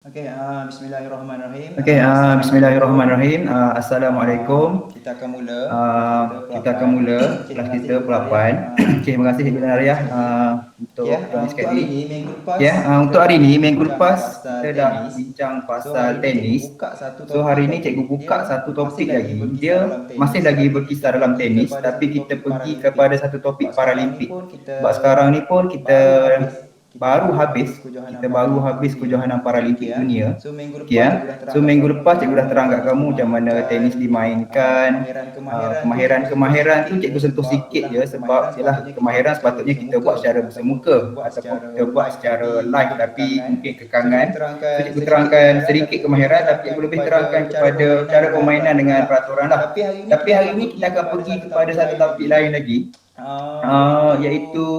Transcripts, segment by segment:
Bismillahirrahmanirrahim. Bismillahirrahmanirrahim. Assalamualaikum. Kita akan mula Kelas kita Pelapan. Okey, terima kasih Cikgu Nariah untuk join untuk sekali. hari ini minggu lepas Untuk hari ini minggu lepas pasal kita dah tenis. bincang So pasal hari ni tenis. cikgu buka satu So topik hari ini lagi. cikgu buka Dia satu topik masih lagi. berkisar Dia dalam tenis, masih lagi tapi berkisar kita dalam pergi tenis, kepada tapi satu kita topik pergi Paralimpik. kepada satu topik Sebab sekarang ni Paralimpik. pun kita Sebab sekarang ni pun kita baru habis kejohanan kejohanan Paralimpik dunia. So minggu Okey, minggu lepas cikgu dah terang kat kamu macam mana tenis dimainkan. Kemahiran tu cikgu sentuh sikit je sebab ialah kemahiran sepatutnya kita buat secara bersemuka ataupun kita buat secara live, tapi mungkin kekangan. So cikgu terangkan sedikit kemahiran, tapi cikgu lebih terangkan kepada cara permainan dengan peraturan lah. Tapi hari ini kita akan pergi kepada satu topik lain lagi, iaitu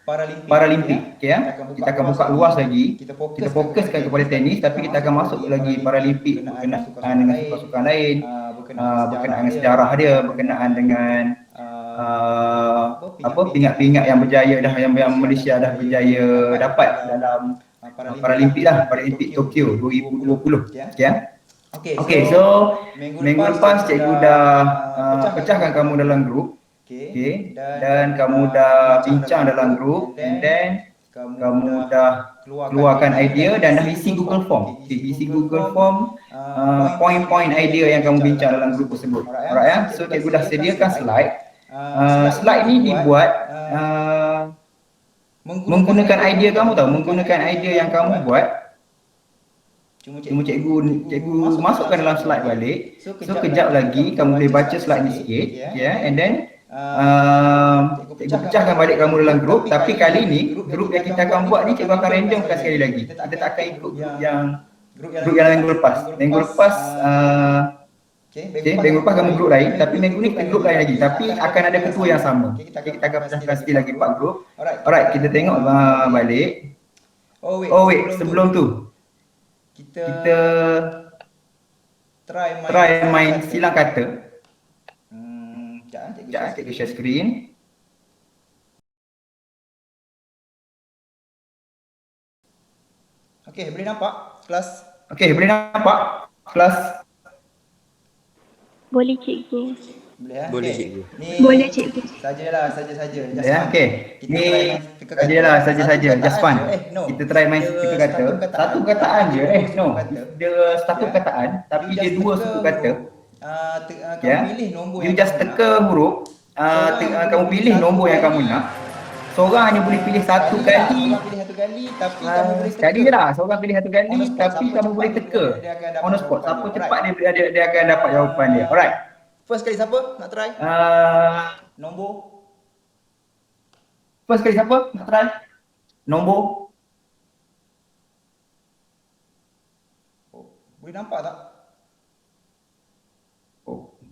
Paralimpik. Okey, kita akan buka luas lagi. Kita fokuskan kepada tenis, tapi kita akan masuk lagi Paralimpik berkenaan dengan sukan-sukan lain, berkenaan dengan sejarah dia, berkenaan dengan pingat-pingat yang berjaya dah, yang Malaysia dah berjaya dapat dalam Paralimpik lah, Paralimpik Tokyo 2020. Okey, so minggu lepas cikgu dah pecahkan kamu dalam grup. Okay, dan kamu dah bincang dalam grup, and then kamu dah keluarkan idea dan dah isi Google Form. Isi Google Form poin-poin idea yang kamu bincang dalam grup tersebut. Alright ya. So cikgu dah sediakan slide. Slide ni dibuat menggunakan idea kamu tahu, menggunakan idea yang kamu buat. Cuma cikgu masukkan dalam slide balik. So kejap lagi kamu boleh baca slide ni sikit, and then cikgu pecahkan balik kamu dalam grup. Tapi kali ni grup yang kita akan buat ni cikgu akan randomkan sekali lagi. Kita tak akan ikut grup yang minggu lepas. Minggu lepas kamu grup lain, tapi minggu ni kita grup lain lagi, tapi akan ada ketua yang sama. Kita akan pecahkan sekali lagi 4 grup. Alright, kita tengok balik. Oh wait, sebelum tu kita try main silang kata. Sekejap, cikgu share screen. Okey, boleh nampak kelas? Boleh cikgu. Boleh cikgu. Boleh cikgu. Saja. Okey. Ni saja. Just fun. Kita try main teka kata. Satu perkataan je. Dia satu perkataan tapi dia dua suku kata. You just teka huruf. Kamu pilih nombor yang kamu nak. Seorang hanya boleh pilih satu kali. Sekali je lah. Seorang pilih satu kali, tapi kamu boleh teka on the spot. Siapa cepat dia akan dapat jawapan dia. Alright. First kali siapa nak try? Nombor. First kali siapa nak try? Nombor. Boleh nampak tak?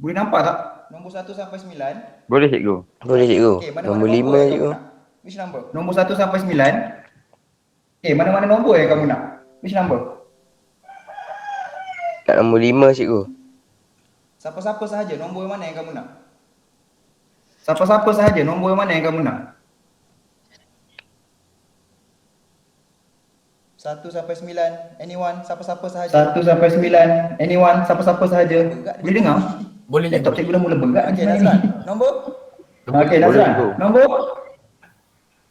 Boleh nampak tak? Nombor 1 sampai 9. Boleh cikgu. Okay, Nombor 5 cikgu. Which number? Nombor 1 sampai 9. Mana-mana nombor yang kamu nak? Which number? Kat nombor 5 cikgu. Siapa-siapa sahaja, nombor mana yang kamu nak? Siapa-siapa sahaja, nombor mana yang kamu nak? 1 sampai 9. Anyone, siapa-siapa sahaja. 1 sampai 9. Anyone, siapa-siapa sahaja. Boleh dengar? Boleh Laptop cikgu dah mula berat. Okey, Nazran. Nombor? Okey, Nazran. Nombor?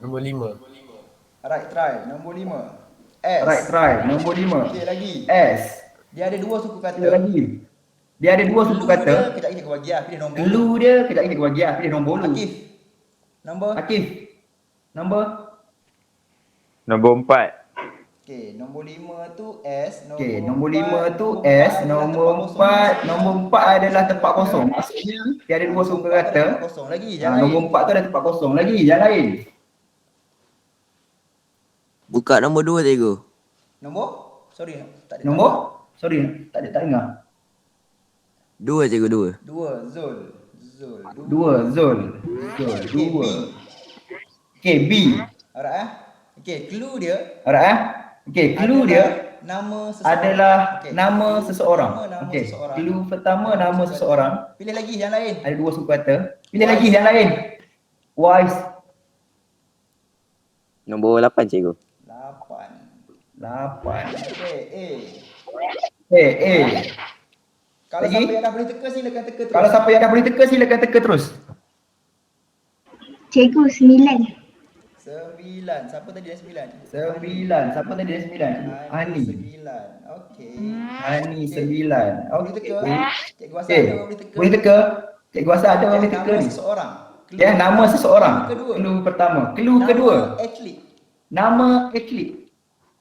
Nombor 5. Alright, try. Nombor 5. S. Alright, try. Nombor 5. Okey, lagi. S. Dia ada dua suku kata. Lagi. Dia ada dua suku kata. Kejap lagi aku bagi pilih nombor. Clue dia, kejap lagi aku bagi pilih nombor lu. Akif. Nombor? Akif. Nombor? Nombor 4. Okey, nombor 5 tu S. Okey, nombor 5 tu S. Nombor 4 adalah tempat kosong. Maksudnya dia ada dua suku kata. Kosong lagi, jangan. Nombor 4 tu ada tempat kosong lagi, yang lain. Buka nombor 2 cikgu. Nombor? Sorry, tak ada. Nombor? Sorry, tak dengar. 2 cikgu 2. 2 Zul. 2 Zul. 2. Okey, B. Alright Okey, clue dia. Okey, clue dia nama seseorang. adalah nama seseorang. Okey, clue pertama nama seseorang. Pilih lagi yang lain. Ada dua suku kata. Pilih lagi yang lain. Wise. Nombor 8 cikgu. 8. 8. Okey, A. A. Kalau Lagi? siapa yang dah boleh teka silakan teka terus. Kalau siapa yang dah boleh teka silakan teka terus. Cikgu 9. 9. Siapa tadi dah 9? 9. Siapa tadi dah 9? Hani. 9. Okey. Hani 9. Boleh teka? Cikgu rasa Okey. ada orang boleh teka. Boleh teka? Cikgu rasa ada orang boleh teka Nama ni. seseorang. Ya, nama seseorang. Clue kedua. Clue pertama. Clue Nama kedua. atlet. Nama atlet.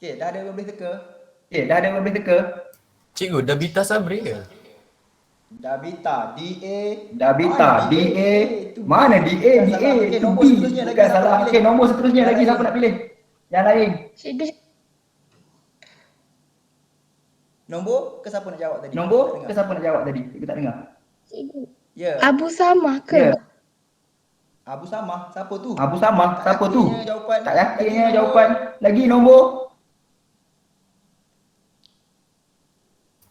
Okey, dah ada orang boleh teka? Okey, dah ada orang boleh teka? Cikgu, Dabita Sabri ke? Dabita, DA. Dabita, DA. Itu Mana DA? bukan DA. salah. Okey, Itu nombor B. seterusnya lagi Bukan siapa salah. nak Okey, pilih? nombor seterusnya Yang lagi lain. siapa nak pilih? Yang lain. Cikgu Nombor ke siapa nak jawab tadi? Nombor Tak ke dengar. siapa nak jawab tadi? Cikgu tak dengar. Cikgu. Ya. Abu Samah ke? Ya. Abu Samah, siapa tu? Abu Samah, Tak siapa tu? yakinnya jawapan. Tak yakinnya Lagi jawapan. Lagi nombor.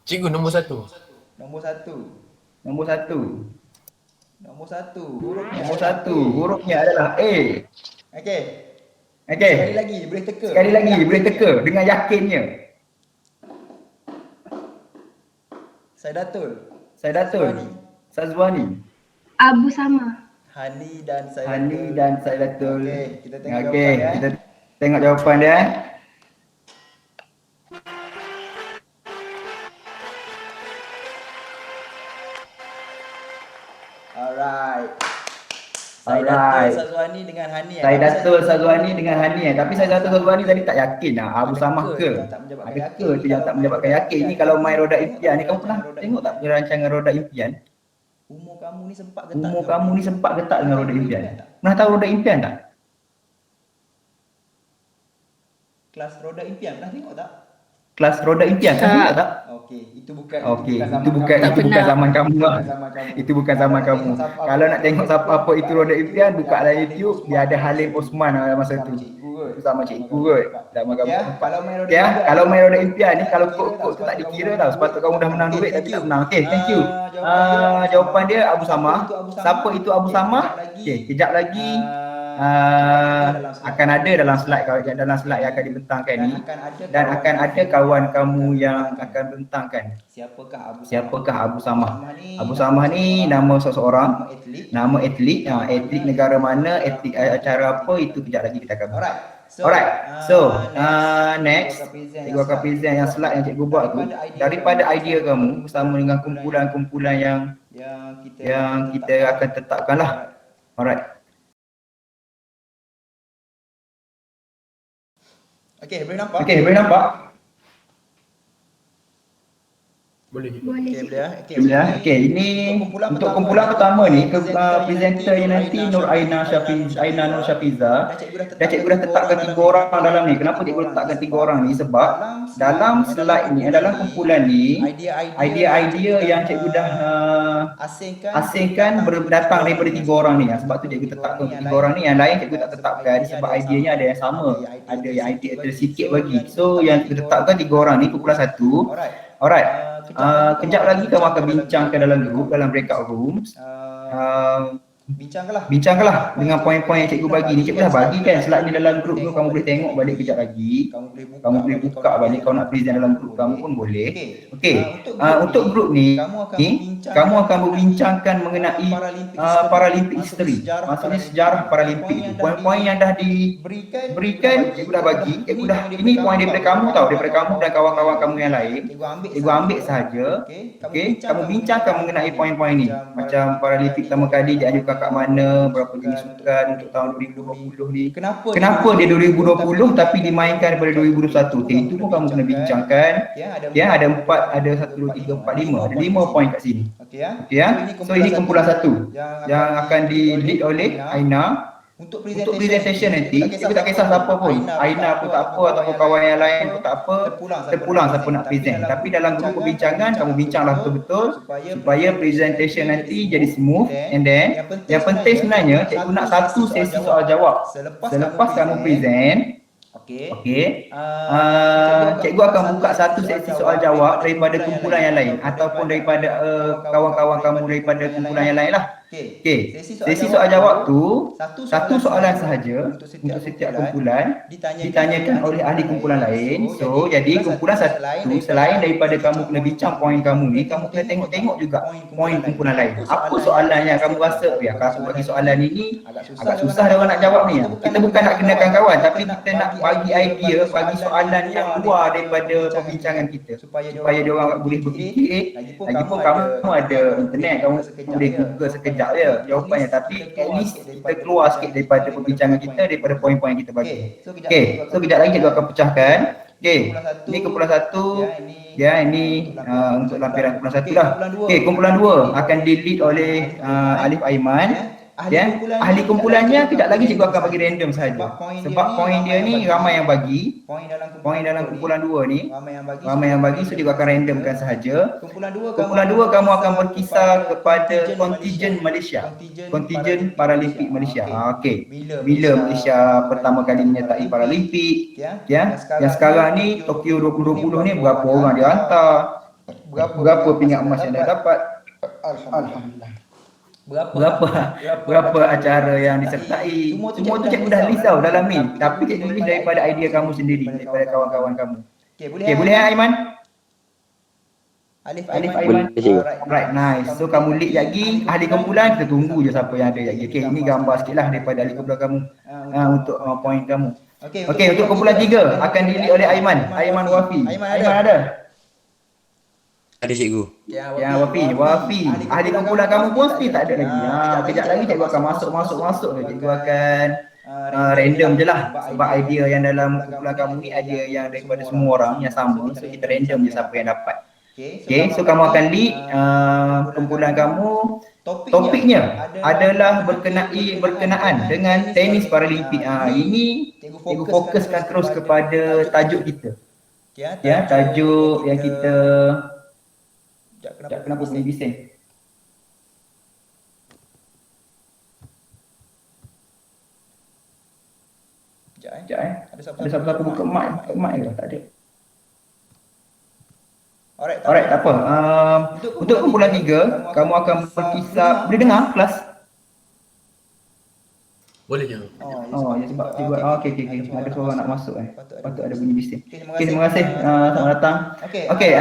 Cikgu, nombor 1. Nombor 1. Nombor 1. Nombor 1. Hurufnya. Nombor 1. Hurufnya adalah A. Okey. Okey. Sekali lagi boleh teka. Sekali lagi boleh teka dengan yakinnya. Saidatul. Saidatul. Sazwani. Abu Samah. Hani dan Saidatul. Hani dan Saidatul. Okey, kita tengok Okey, jawapan kita tengok jawapan dia. Alright. Alright. Saidatul Sazwani dengan Hani. Saidatul Sazwani dengan Hani. Tapi Saidatul Sazwani tadi tak yakin lah. Abu Samah ke? Ada ke tu yang tak menjawabkan yakin? Ini kalau main roda impian ni, kamu pernah tengok tak punya rancangan roda impian? Umur kamu ni sempat getak. Umur kamu ni sempat getak dengan roda impian. Pernah tahu roda impian tak? Kelas roda impian pernah tengok tak? Kelas roda impian pernah tengok tak? Okey, itu bukan Okey, zaman itu bukan kamu. itu bukan zaman kamu lah. Bukan zaman kamu. Itu bukan zaman kamu. Kalau nak tengok siapa apa itu roda impian, buka lah YouTube, dia ada Halim Osman lah masa tu. Itu sama cikgu kot. Zaman kamu. Ya, kalau main roda Ya, impian. kalau main roda impian ni kalau kod-kod tu tak dikira tau. Sepatutnya kamu dah menang duit tapi tak menang. Okey, thank you. Jawapan dia Abu Samah. Siapa itu Abu Samah? Okey, kejap lagi akan ada dalam slide yang akan dibentangkan ni, dan akan ada kawan kamu yang akan bentangkan siapakah Abu Samah. Abu Samah ni nama seseorang, nama atlet, atlet negara mana, atlet acara apa, itu kejap lagi kita akan bentang. Alright, so next cikgu akan present yang slide yang cikgu buat tu daripada idea kamu bersama dengan kumpulan-kumpulan yang kita akan tetapkan lah. Alright. Okey, boleh nampak? Okey, boleh nampak? Boleh. Boleh. Okey, boleh ah. Okey, ini untuk kumpulan pertama ni presenter yang nanti Nur Aina Nur Syafiza. Dan cikgu dah tetapkan 3 orang dalam ni. Kenapa cikgu letakkan 3 orang ni? Sebab dalam slide ni, dalam kumpulan ni, idea-idea yang cikgu dah asingkan datang daripada 3 orang ni. Sebab tu cikgu tetapkan untuk 3 orang ni. Yang lain cikgu tak tetapkan sebab ideanya ada yang sama. Ada yang idea tersikit bagi. So yang cikgu tetapkan 3 orang ni kumpulan 1. Alright. Kejap lagi kamu akan bincangkan dalam group, dalam breakout rooms. Bincangkanlah dengan poin-poin yang cikgu bagi ni. Cikgu dah bagi kan slide ni dalam group tu, kamu boleh tengok balik kejap lagi. Kamu boleh buka balik, kau nak present dalam group kamu pun boleh. Okey. Untuk group ni, kamu akan berbincangkan mengenai Paralimpik history. Maksudnya sejarah Paralimpik. Poin-poin yang dah diberikan cikgu dah bagi. Cikgu dah, ini poin daripada kamu tau, daripada kamu dan kawan-kawan kamu yang lain. Cikgu ambil sahaja. Okey, kamu bincangkan mengenai poin-poin ni. Macam Paralimpik pertama kali dianjurkan kat mana, berapa jenis sukan untuk tahun 2020 ni. Kenapa dia 2020 tapi dimainkan daripada 2021? Itu pun kamu kena bincangkan. Ya, ada 1 2 3 4 5. Ada 5 poin kat sini. Okey ya. So ini kumpulan 1 yang akan di-lead oleh Aina. Untuk presentation nanti, cikgu tak kisah siapa pun. Aina pun tak apa ataupun kawan yang lain pun tak apa. Terpulang siapa nak present. Tapi dalam grup perbincangan, kamu bincanglah betul-betul supaya presentation nanti jadi smooth. And then, yang penting sebenarnya, cikgu nak 1 sesi soal jawab. Selepas kamu present, okey, cikgu akan buka 1 sesi soal jawab daripada kumpulan yang lain ataupun daripada kawan-kawan kamu daripada kumpulan yang lain lah. Okey, sesi soal jawab tu satu soalan sahaja untuk setiap kumpulan ditanyakan oleh ahli kumpulan lain. So, jadi kumpulan satu selain daripada kamu kena bincang poin kamu ni, kamu kena tengok-tengok juga poin kumpulan lain. Apa soalan yang kamu rasa, ya kalau aku bagi soalan ini agak susah dia orang nak jawab ni. Kita bukan nak kenakan kawan, tapi kita nak bagi idea, bagi soalan yang luar daripada perbincangan kita supaya dia orang boleh berfikir. Lagipun kamu ada internet, kamu boleh Google sekejap je jawapannya, tapi at least kita keluar sikit daripada perbincangan kita, daripada poin-poin yang kita bagi. Okey, so kejap lagi cikgu akan pecahkan. Okey, ini kumpulan 1, ya ini untuk lampiran kumpulan 1 dah. Okey, kumpulan 2 akan di-lead oleh Alif Aiman. Ya, ahli kumpulannya kejap lagi cikgu akan bagi random saja. Sebab poin dia ni ramai yang bagi. Poin dalam kumpulan 2 ni ramai yang bagi, so cikgu akan randomkan sahaja. Kumpulan 2 kamu akan berkisar kepada kontingen Malaysia. Kontingen Paralimpik Malaysia. Okey. Bila Malaysia pertama kali menyertai Paralimpik, ya. Yang sekarang ni Tokyo 2020 ni berapa orang dia hantar? Berapa pingat emas yang dah dapat? Alhamdulillah. Berapa acara yang disertai. Semua tu cikgu dah list tau dalam ni. Tapi cikgu list daripada idea kamu sendiri, daripada kawan-kawan kamu. Okey, boleh Aiman? Alif Aiman. Alright, nice. So kamu lead lagi ahli kumpulan, kita tunggu je siapa yang ada lagi. Okey, ini gambar sikitlah daripada ahli kumpulan kamu untuk poin kamu. Okey, untuk kumpulan 3 akan di-lead oleh Aiman Wafi. Aiman ada? Ada cikgu. Ya, Wafi. Ahli kumpulan kamu pun mesti tak ada lagi. Kejap lagi cikgu akan masuk. Cikgu akan random je lah. Sebab idea yang dalam kumpulan kamu ni idea yang daripada semua orang yang sama. So kita random je siapa yang dapat. Okay, so kamu akan lead kumpulan kamu. Topiknya adalah berkenaan dengan tenis Paralimpik. Ini cikgu fokuskan terus kepada tajuk kita. Ya, tajuk yang kita kenapa boleh bising? Sekejap Ada siapa buka mic ke? Tak ada. Alright, tak apa. Untuk kumpulan 3, kamu akan berkisar. Boleh dengar kelas? Boleh je. Ya sebab cikgu okey. Ada seorang nak masuk Patut ada bunyi bising. Okey, terima kasih. Selamat datang. Okey,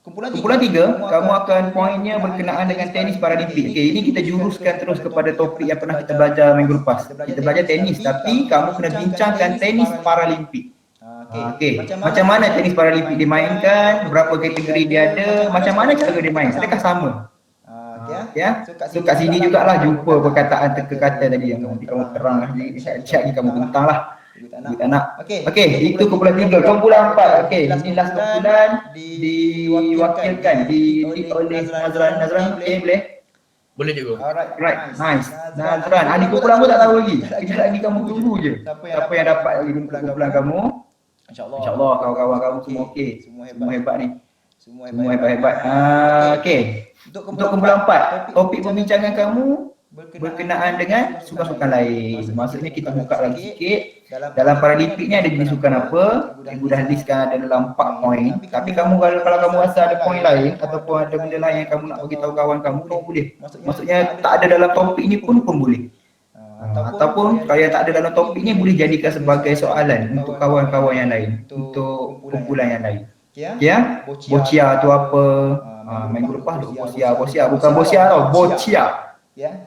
kumpulan 3, kamu akan poinnya berkenaan dengan tenis Paralimpik. Okey, ini kita juruskan terus kepada topik yang pernah kita belajar minggu lepas. Kita belajar tenis, tapi kamu kena bincangkan tenis Paralimpik. Okey, macam mana tenis Paralimpik dimainkan, berapa kategori dia ada, macam mana cara dia main, adakah sama? Ya, so kat sini jugalah jumpa perkataan teka-kata tadi yang kamu terang lah, sekejap ni kamu bentang lah. Kita nak. Okey, itu kumpulan 3. Kumpulan 4. Okey, ini last kumpulan diwakilkan oleh Nazran. Okey, boleh? Boleh cikgu. Alright, nice. Nazran, ahli kumpulan pun tak tahu lagi. Kejap lagi kamu tunggu je. Siapa yang dapat lagi kumpulan kamu? InsyaAllah kawan-kawan kamu semua okey. Semua hebat ni. Semua hebat-hebat. Okey. Untuk kumpulan 4, topik perbincangan kamu berkenaan dengan sukan-sukan lain. Maksudnya kita buka lagi sikit. Dalam Paralimpik ni ada jenis sukan apa? Cikgu dah listkan ada dalam 4 poin. Tapi kamu kalau kamu rasa ada poin lain ataupun ada benda lain yang kamu nak bagi tahu kawan kamu, boleh. Maksudnya tak ada dalam topik ni pun boleh. Ataupun kalau yang tak ada dalam topik ni boleh jadikan sebagai soalan untuk kawan-kawan yang lain, untuk kumpulan yang lain. Ya? Bocia tu apa? Minggu lepas tu bocia bukan bocia tau, bocia.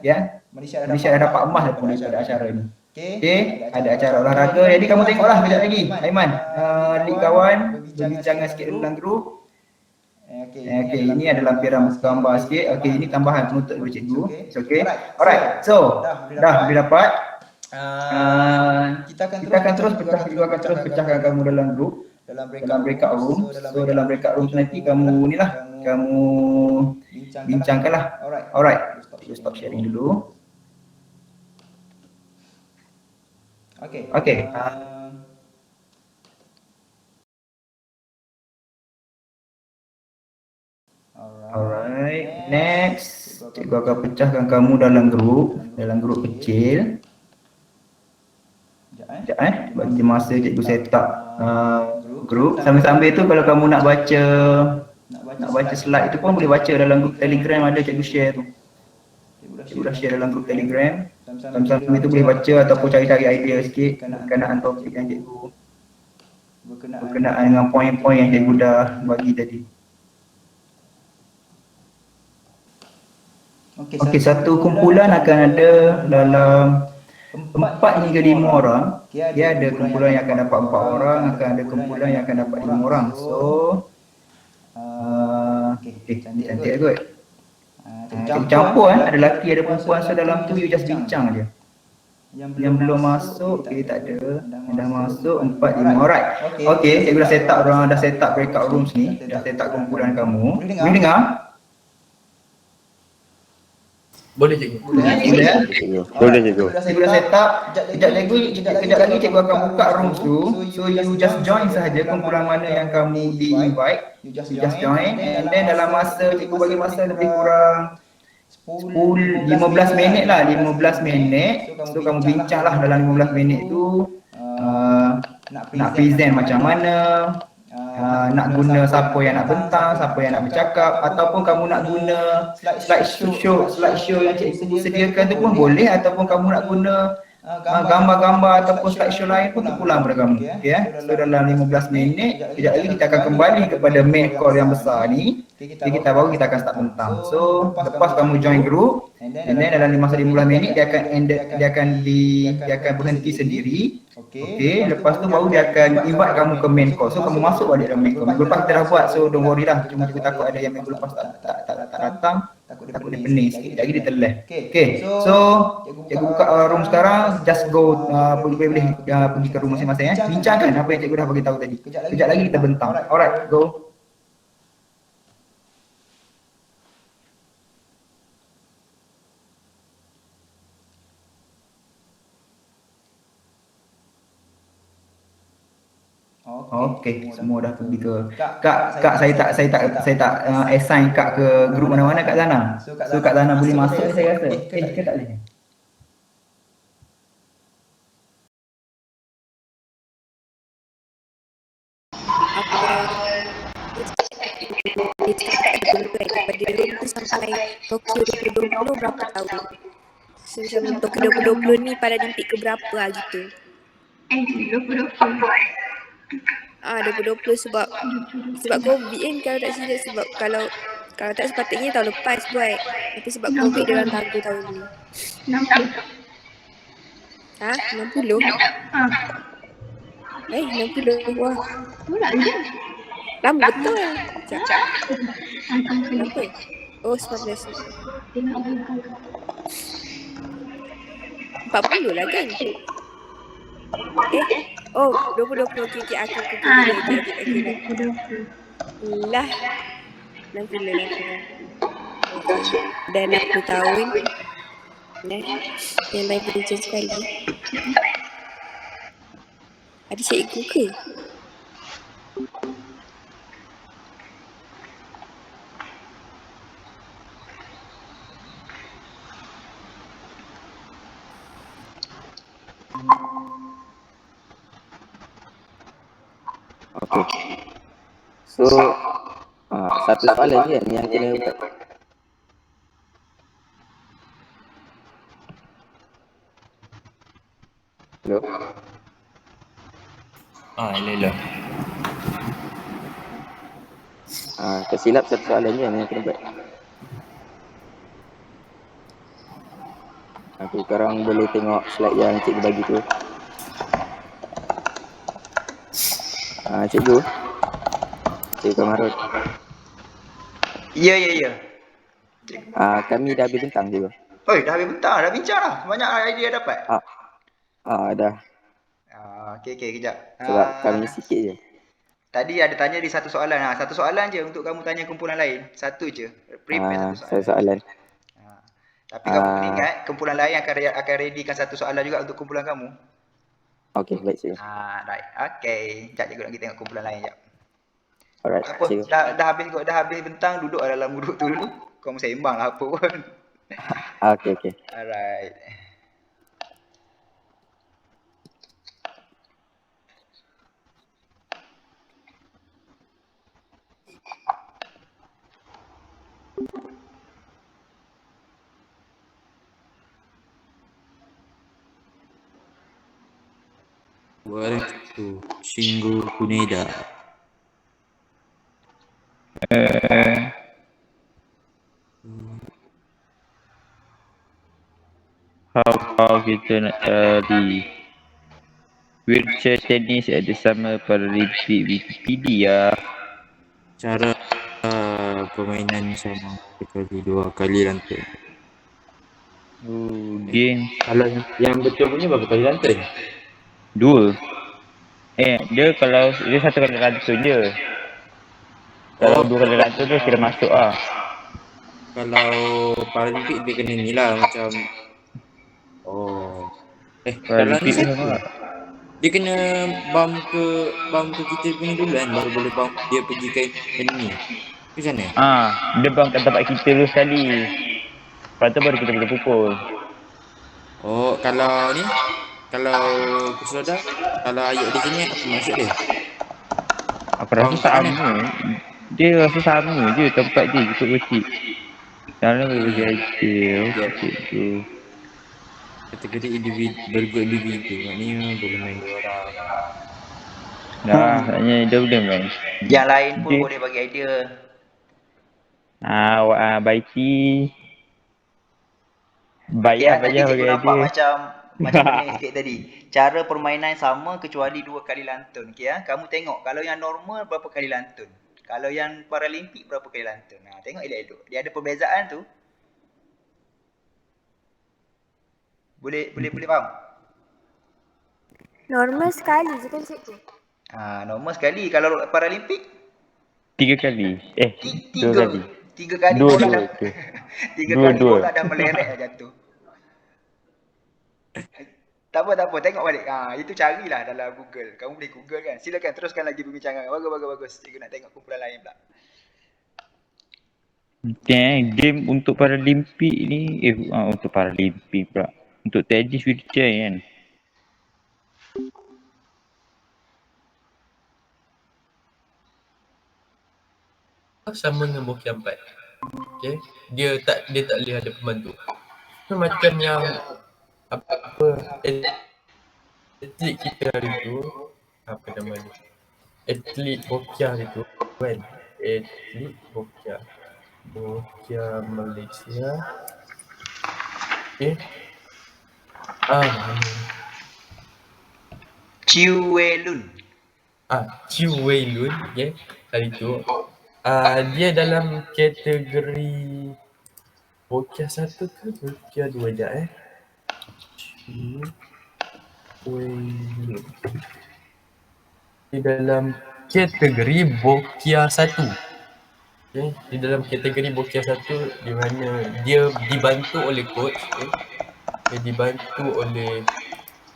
Ya? Malaysia dah dapat emas dah pun daripada acara ni. Okey, ada acara olahraga. Jadi kamu tengoklah kejap lagi. Aiman, lead kawan, berbincangan sikit dalam grup. Okey, ini ada lampiran gambar sikit. Okey, ini tambahan penutup daripada cikgu. Okey. Alright. So, dah boleh dapat. Kita akan terus pecahkan kamu dalam grup, dalam breakout room. So dalam breakout room nanti kamu kamu bincangkanlah. Alright. Kita stop sharing dulu. Okey. Alright. Next, cikgu akan pecahkan kamu dalam grup kecil. Sekejap bagi masa cikgu set up grup. Sambil-sambil tu kalau kamu nak baca slide tu pun boleh baca dalam grup Telegram, ada cikgu share tu. cikgu dah share dalam grup Telegram. Sama-sama itu boleh baca ataupun cari-cari idea sikit berkenaan topik yang cikgu berkenaan dengan poin-poin yang cikgu dah bagi tadi. Okey, satu kumpulan akan ada dalam 4 hingga 5 orang. Dia ada kumpulan yang akan dapat 4 orang, akan ada kumpulan yang akan dapat 5 orang. So cantik kot. Campur kan, ada lelaki ada perempuan, so dalam tu you just bincang je. Yang belum masuk, tak ada. Yang dah masuk 4, 5, alright. Okey, cikgu dah set up orang, dah set up breakout rooms ni, dah set up kumpulan kamu. Boleh dengar? Boleh cikgu. Boleh ya? Boleh cikgu. Cikgu dah set up, kejap lagi cikgu akan buka rooms tu. So you just join sahaja kumpulan mana yang kamu di-invite. You just join, and then dalam masa, cikgu bagi masa lebih kurang 15 minit lah, 15 minit. So kamu bincang lah dalam 15 minit tu nak present macam mana, nak guna siapa yang nak bentang, siapa yang nak bercakap, ataupun kamu nak guna slideshow yang cikgu sediakan tu pun boleh, ataupun kamu nak guna gambar-gambar ataupun slideshow lain pun terpulang pada kamu. Okay, so dalam 15 minit, kejap lagi kita akan kembali kepada main call yang besar ni. Kita akan start bentang. So lepas kamu join group, and then dalam masa 15 minit dia akan berhenti sendiri. Okay, lepas tu baru dia akan invite kamu ke main call. So kamu masuk balik dalam main call. Minggu lepas kita dah buat, so don't worry lah. Cuma kita takut ada yang minggu lepas tak datang, takut dia pening sikit, lagi dia telah. Okay, so cikgu buka room sekarang. Just go, boleh pergi ke room masing-masing ya. Bincangkan apa yang cikgu dah bagi tahu tadi. Kejap lagi kita bentang. Alright, go. Okey, semua dah pergi ke. Kak saya tak assign Kak ke grup mana-mana Kak Zana. So Kak Zana boleh masuk saya rasa. Ke tak boleh? Sampai Tokyo 2020 berapa tahun? So macam Tokyo 2020 ni pada nanti ke berapa lah gitu? 2020. 2020 sebab COVID kan, kalau tak silap, sebab kalau tak sepatutnya tahun lepas buat, tapi sebab COVID dia orang tangguh tahun ni. 60. 60? 60, wah Pula je. lama betul. Berapa? Oh 19. 40 lah kan? 2020, okey, aku lah 60. Dah 60 tahun. Yang lain bekerja sekali. Ada cikgu ke? Okey. So satu soalan je yang kena buat. Hello. Elok. Tersilap satu soalan je yang kena buat. Aku sekarang boleh tengok slide yang cikgu bagi tu. Cikgu Kamarud. Ya. Kami dah habis bentang cikgu. Oi, dah habis bentang, dah bincang dah. Banyak idea dapat. Dah. Okey, kejap. Sebab kami sikit je. Tadi ada tanya di satu soalan. Satu soalan je untuk kamu tanya kumpulan lain. Satu je. Prepare satu soalan. Tapi kamu kena ingat, kumpulan lain akan readykan satu soalan juga untuk kumpulan kamu. Okey, baik cikgu. Right. Okey. Sekejap cikgu nak pergi tengok kumpulan lain sekejap. Alright, apa, cikgu. dah habis bentang, duduk dalam grup tu dulu. Kau sembang lah apa pun. Okey. Alright. Soalan satu. Shingo Kuneda. How kita nak cari wheelchair tennis ada sama Paralimpik Wikipedia. Cara permainan sama sekali 2 kali lantern. Game Kalau yang betul punya berapa kali lantern? 2. Dia kalau dia 1 kali lantern je. Kalau 2 kali lantern tu kira masuk ah. Kalau Paralimpik dia kena ni lah macam kalau ni Paralimpik satu. sama. Dia kena bump ke kita punya dulu kan, baru boleh bump dia pergi ke enemy. Ke sana? Dia bang kat tempat kita dulu sekali. Lepas tu baru kita boleh pukul. Oh, kalau ni, kalau Kusuloda, kalau ayat di sini apa maksud dia? Aku rasa sama. Dia rasa sama je tempat dia ikut kecil. Dalam boleh bagi idea. Okey tu. Kategori individu, maknanya boleh main 2 orang. Maknanya dia boleh main. Yang lain pun Dia- boleh bagi idea. Baiki. Ya, Bayar nanti cikgu bagi nampak idea. macam pening sikit tadi. Cara permainan sama kecuali 2 kali lantern. Okey ya. Kamu tengok kalau yang normal berapa kali lantern. Kalau yang Paralimpik berapa kali lantern. Tengok elok-elok. Dia ada perbezaan tu. Boleh faham? Normal sekali je kan cikgu. Normal sekali. Kalau Paralimpik 3 kali. 2 kali. 3 kali Dua, bola dua, dah. dua. 3 Dua, kali dua. bola dah meleret dah jatuh. Tak apa, tengok balik. Itu carilah dalam Google. Kamu boleh Google kan. Silakan teruskan lagi perbincangan. Bagus. Cikgu nak tengok kumpulan lain pula. Game untuk Paralimpik ni untuk Paralimpik pula. Untuk tenis wheelchair kan. Sama dengan Bokia 4. Okay. Dia tak boleh ada pembantu. So, macam yang atlet kita hari tu, apa nama ni? Atlet Bokia hari tu kan. Atlet Bokia Malaysia. Okay. Chiu Wei Lun. Chiu Wei Lun, okay. Hari tu dia dalam kategori Bokia 1 ke Bokia 2 je Chiu Wei Lun. Di dalam kategori Bokia 1. Okay. Di dalam kategori Bokia 1 di mana dia dibantu oleh coach, okay. Dia dibantu oleh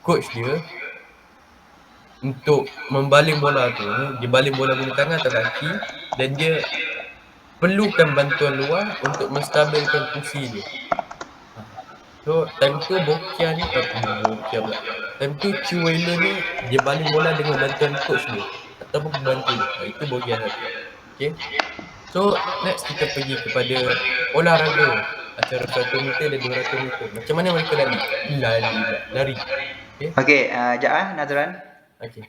coach dia untuk membaling bola tu. Dia baling bola guna tangan atau kaki dan dia perlukan bantuan luar untuk menstabilkan kursi dia. So time tu Bokia ni time tu Chiu Wei Lun ni dia baling bola dengan bantuan coach dia ataupun pembantu dia. Itu Bokia 1. Okay. So next kita pergi kepada olahraga antara 100 meter dan 200 meter. Macam mana mereka lari. Okey, sekejap Nazran. Okey.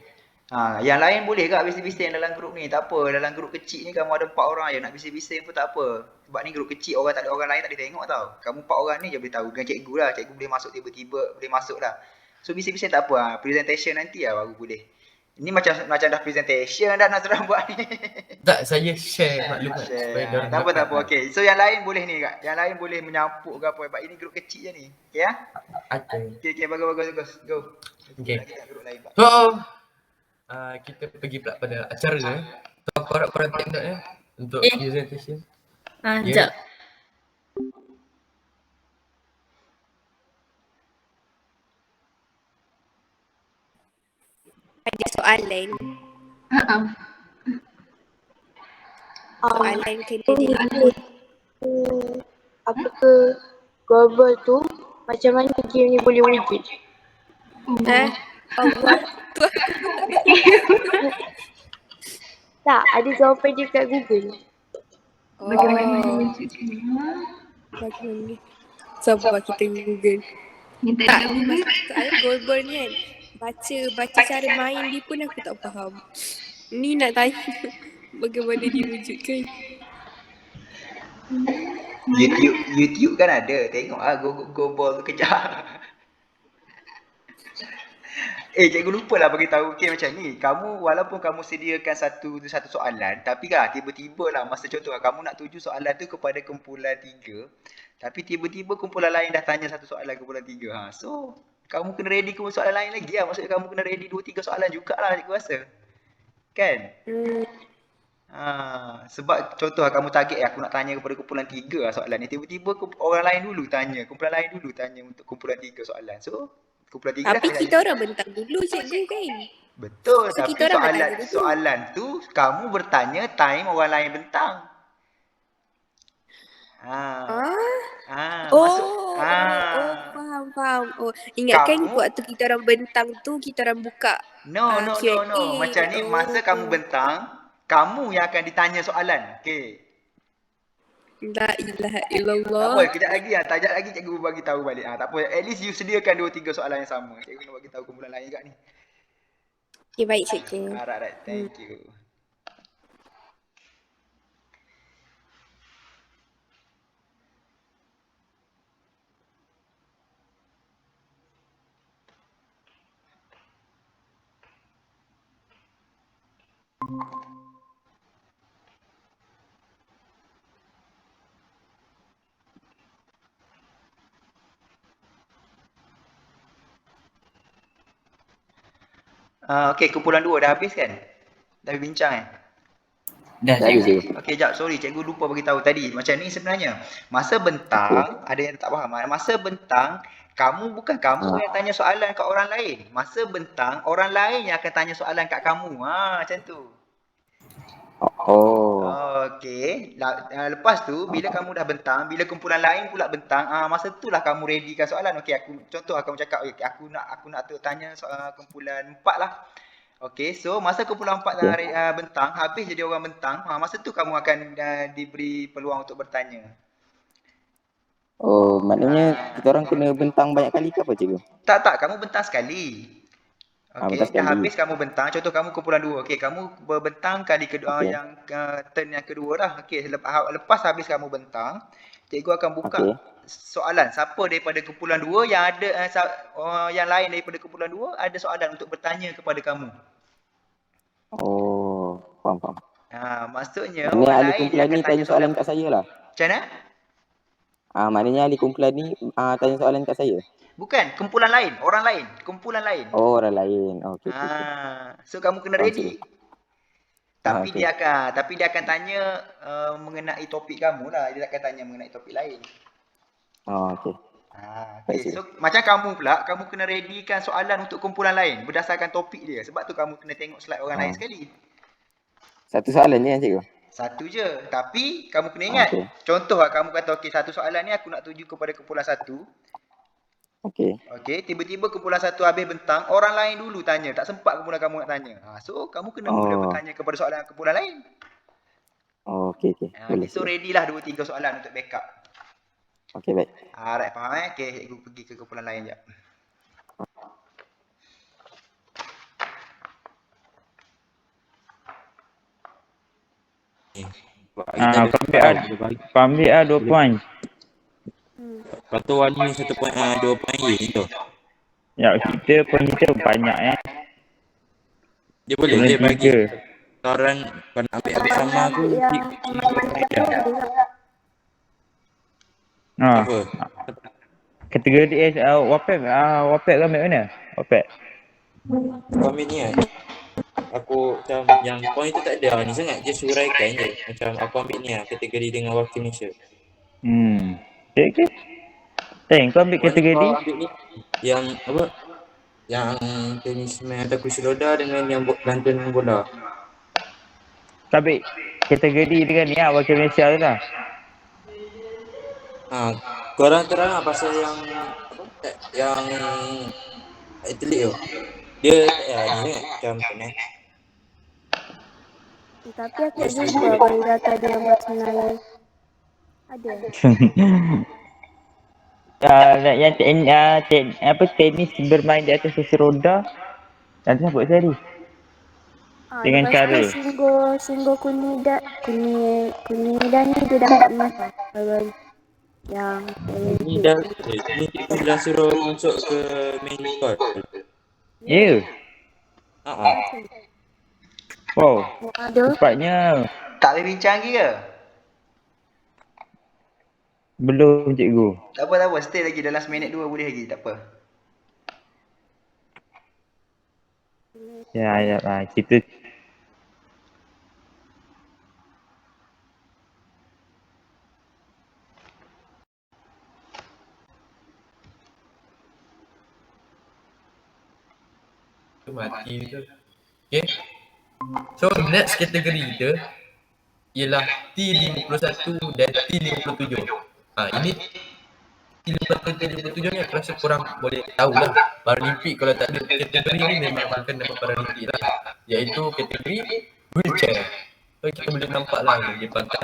Yang lain boleh ke bising-bising dalam grup ni? Tak apa, dalam grup kecil ni kamu ada 4 orang je, nak bising-bising pun tak apa. Sebab ni grup kecil, orang lain tak boleh tengok tau. Kamu 4 orang ni je boleh tahu. Dengan cikgu lah, cikgu boleh masuk tiba-tiba, boleh masuk dah. So bising-bising tak apa, presentation nanti lah baru boleh. Ini macam dah presentation dah Nazran buat ni. Tak, saya share maklumat supaya diorang Tak apa. Okey. So yang lain boleh ni kak. Yang lain boleh menyampuk ke apa. Sebab ini grup kecil je ni. Okey ya? Okey, bagus. Go. Okey. Kita grup lain pula. So, kita pergi pula pada acara ni. So, korang take note untuk presentation. Sekejap. Ada soalan. Soalan kena diikut. Apakah global tu macam mana game ni boleh wujud? Allah tu Tak, ada jawapan dia kat Google. Bagaimana wujudnya? Bagaimana? Sabar kita Google. Minta Tak, dekat Google. soalan goalball ni kan. baca cara main dia pun aku tak faham. Ni nak tanya bagaimana diwujudkan. YouTube kan ada. Tengok ah go ball tu kejap. Cikgu lupa lah bagi tahu. Okey macam ni. Kamu walaupun kamu sediakan satu soalan, tapi kan tiba-tiba lah masa contoh lah, kamu nak tuju soalan tu kepada kumpulan 3, tapi tiba-tiba kumpulan lain dah tanya satu soalan kumpulan 3. So kamu kena ready ke soalan lain lagi lah. Maksudnya kamu kena ready 2-3 soalan jugalah cikgu rasa. Kan? Sebab contoh lah, kamu target aku nak tanya kepada kumpulan 3 lah soalan ni. Tiba-tiba orang lain dulu tanya, kumpulan lain dulu tanya untuk kumpulan 3 soalan. So kumpulan 3 tapi kita orang bentang dulu cikgu kan. Betul, So, tapi kita orang nak tanya dulu. soalan tu kamu bertanya time orang lain bentang. Faham. Ingatkan Kamu- waktu kita orang bentang tu kita orang buka No. Q&A. Macam ni masa kamu bentang, kamu yang akan ditanya soalan. Okey. La ilaha Tak illallah. apa, kejap lagi lah. Tajak lagi cikgu bagi tahu balik. Tak apa, at least you sediakan 2-3 soalan yang sama. Cikgu nak bagi tahu kumpulan lain kat ni. Okay, baik cikgu. Alright, thank you. Okey, kumpulan 2 dah habis kan? Dah bincang Dah cikgu. Okey, jap. Sorry, cikgu lupa bagi tahu tadi. Macam ni sebenarnya. Masa bentang, ada yang tak faham. Masa bentang, bukan kamu yang tanya soalan kat orang lain. Masa bentang, orang lain yang akan tanya soalan kat kamu. Macam tu. Okey. Lepas tu, bila kamu dah bentang, bila kumpulan lain pula bentang, masa tu lah kamu readykan soalan. Okey, contoh kamu cakap, aku nak tanya soal kumpulan 4 lah. Okey, so masa kumpulan 4 bentang, habis jadi orang bentang, masa tu kamu akan diberi peluang untuk bertanya. Maknanya kita orang kena bentang banyak kali ke apa cikgu? Tak, kamu bentang sekali. Okey, bentang dah sekali. habis kamu bentang, contoh kamu kumpulan 2. Okey, kamu berbentang kali kedua, Okey. yang turn yang kedua dah. Okey, lepas habis kamu bentang, cikgu akan buka soalan. Siapa daripada kumpulan 2 yang ada yang lain daripada kumpulan 2 ada soalan untuk bertanya kepada kamu. Faham. Maksudnya Maknanya orang ahli lain kumpulan yang ni akan tanya soalan kat saya lah. Macam mana? Maknanya ahli kumpulan ni tanya soalan kat saya. Bukan, kumpulan lain, orang lain, kumpulan lain. Orang lain. Okey. So kamu kena Faham, ready. cikgu. Tapi okey. dia akan tanya mengenai topik kamu lah. Dia akan tanya mengenai topik lain. Okey. Okay. So macam kamu pula, kamu kena readykan soalan untuk kumpulan lain berdasarkan topik dia. Sebab tu kamu kena tengok slide orang lain sekali. Satu soalan je kan cikgu? Satu je. Tapi kamu kena ingat. Contoh lah kamu kata, okey, satu soalan ni aku nak tuju kepada kumpulan 1. Okey, tiba-tiba kumpulan 1 habis bentang, orang lain dulu tanya. Tak sempat kumpulan kamu nak tanya. So kamu kena mula bertanya kepada soalan kumpulan lain. Okey. Boleh. So ready lah 2-3 soalan untuk backup. Okey, baik. Alright, faham Okey, cikgu pergi ke kumpulan lain jap. Kau ambil 2 poin. Lepas tu Wali ni 1 poin, 2 poin je tu. Ya, poin kita banyak Dia boleh bagi orang kau nak ambil sama aku. Apa? Kategori Wapped kau ambil mana? Wapped. Kau ambil ni kan? Aku macam yang poin tu tak ada ni sangat, dia suraikan je. Macam aku ambil ni lah, kategori dengan wakil Malaysia. Okay. Kau ambil kategori Kau ambil ni yang apa? Yang tenis main atau kursi roda dengan yang lantern bola. Kau ambil kategori dengan ni lah, wakil Malaysia tu lah. Korang terang lah pasal yang apa? Yang atlet tu. Dia ni macam mana? Tapi aku tak jumpa bagi data dia macam mana. Ada. Yang tenis bermain di atas kursi roda Nanti apa tadi? Dengan Lepas cara tu Shingo Kunida ni dia dapat emas lah. Yang Ni dah, ni cikgu dah suruh masuk ke main call. Ya. Haa. Wow, ada. cepatnya. Tak boleh bincang lagi ke? Belum cikgu. Tak apa, stay lagi dalam seminit 2 boleh lagi, tak apa. Ya, kita Mati ke. Okay. So next kategori kita ialah T51 dan T57. Ini T51 ni aku rasa korang boleh tahulah. Paralimpik kalau tak ada kategori ni memang bukan nama Paralimpik lah. Iaitu kategori wheelchair. So kita boleh nampak lah dia pakai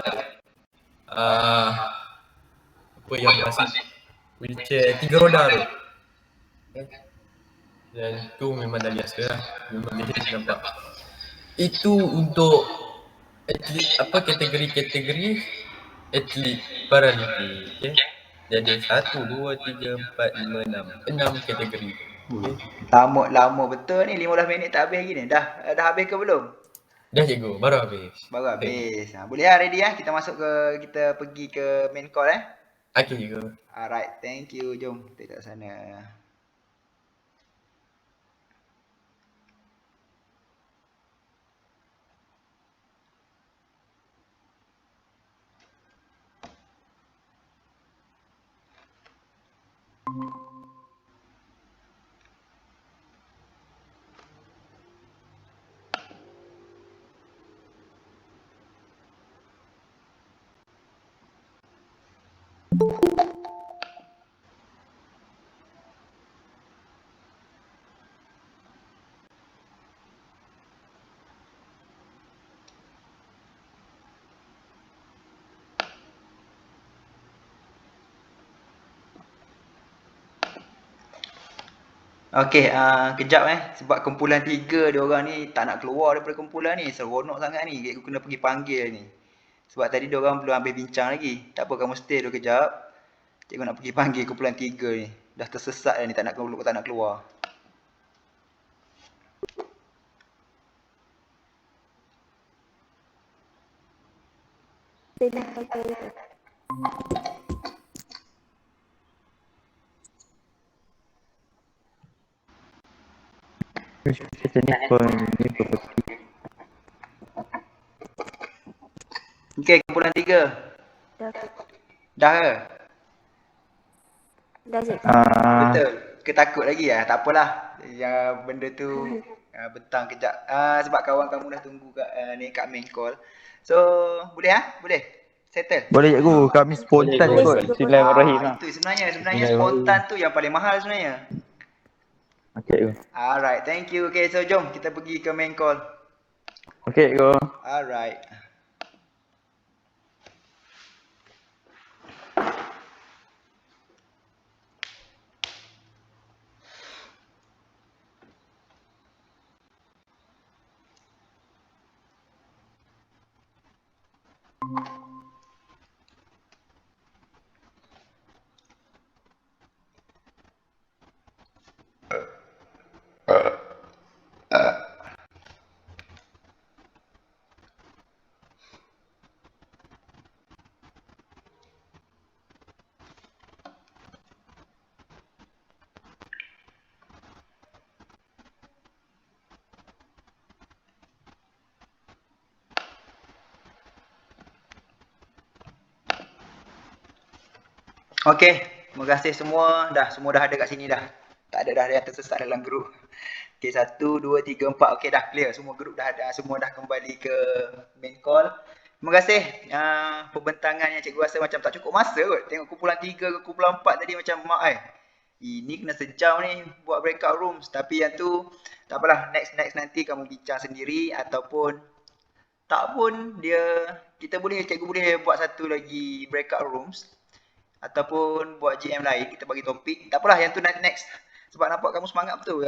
apa yang masih wheelchair 3 roda tu. Dan tu memang dah biasa lah. Memang biasa nampak. Itu untuk atlet, kategori-kategori atlet Paralimpik. Okay? Jadi 1, 2, 3, 4, 5, 6 kategori. Okay? Lama betul ni, 15 minit tak habis lagi ni. Dah habis ke belum? Dah cikgu, baru habis. Baru habis. Boleh lah, ready lah. Kita masuk kita pergi ke main call Okay cikgu. Alright, thank you. Jom kita kat sana. Okey, kejap sebab kumpulan 3 dia orang ni tak nak keluar daripada kumpulan ni. Seronok sangat ni. Cikgu kena pergi panggil ni. Sebab tadi dia orang belum habis bincang lagi. Tak apa, kamu stay dulu kejap. Cikgu nak pergi panggil kumpulan 3 ni. Dah tersesat dah ni, tak nak keluar. Macam ni pun Okey, kumpulan 3. Dah ke? Dah je. Betul. Ketakut lagi lah. Tak apalah. Yang benda tu bentang kejap. Sebab kawan kamu dah tunggu kat main call. So, boleh Boleh? Settle? boleh cikgu, kami spontan Boleh, kot. boleh. Bismillahirrahmanirrahim lah. Itu sebenarnya spontan tu yang paling mahal sebenarnya. Okey cikgu. Alright, thank you. Okay, so jom kita pergi ke main call. Okey cikgu. Alright. Okey, terima kasih semua dah ada kat sini dah. Tak ada dah yang tersesat dalam grup. Okey, 1 2 3 4. Okey, dah clear. Semua grup dah ada, semua dah kembali ke main call. Terima kasih pembentangan yang cikgu rasa macam tak cukup masa kot. Tengok kumpulan 3 ke kumpulan 4 tadi macam mak ini kena sejam ni buat breakout rooms. Tapi yang tu tak apalah, next nanti kamu bincang sendiri ataupun tak pun cikgu boleh buat satu lagi breakout rooms ataupun buat GM lain, kita bagi topik. Tak apalah, yang tu next. Sebab nampak kamu semangat betul.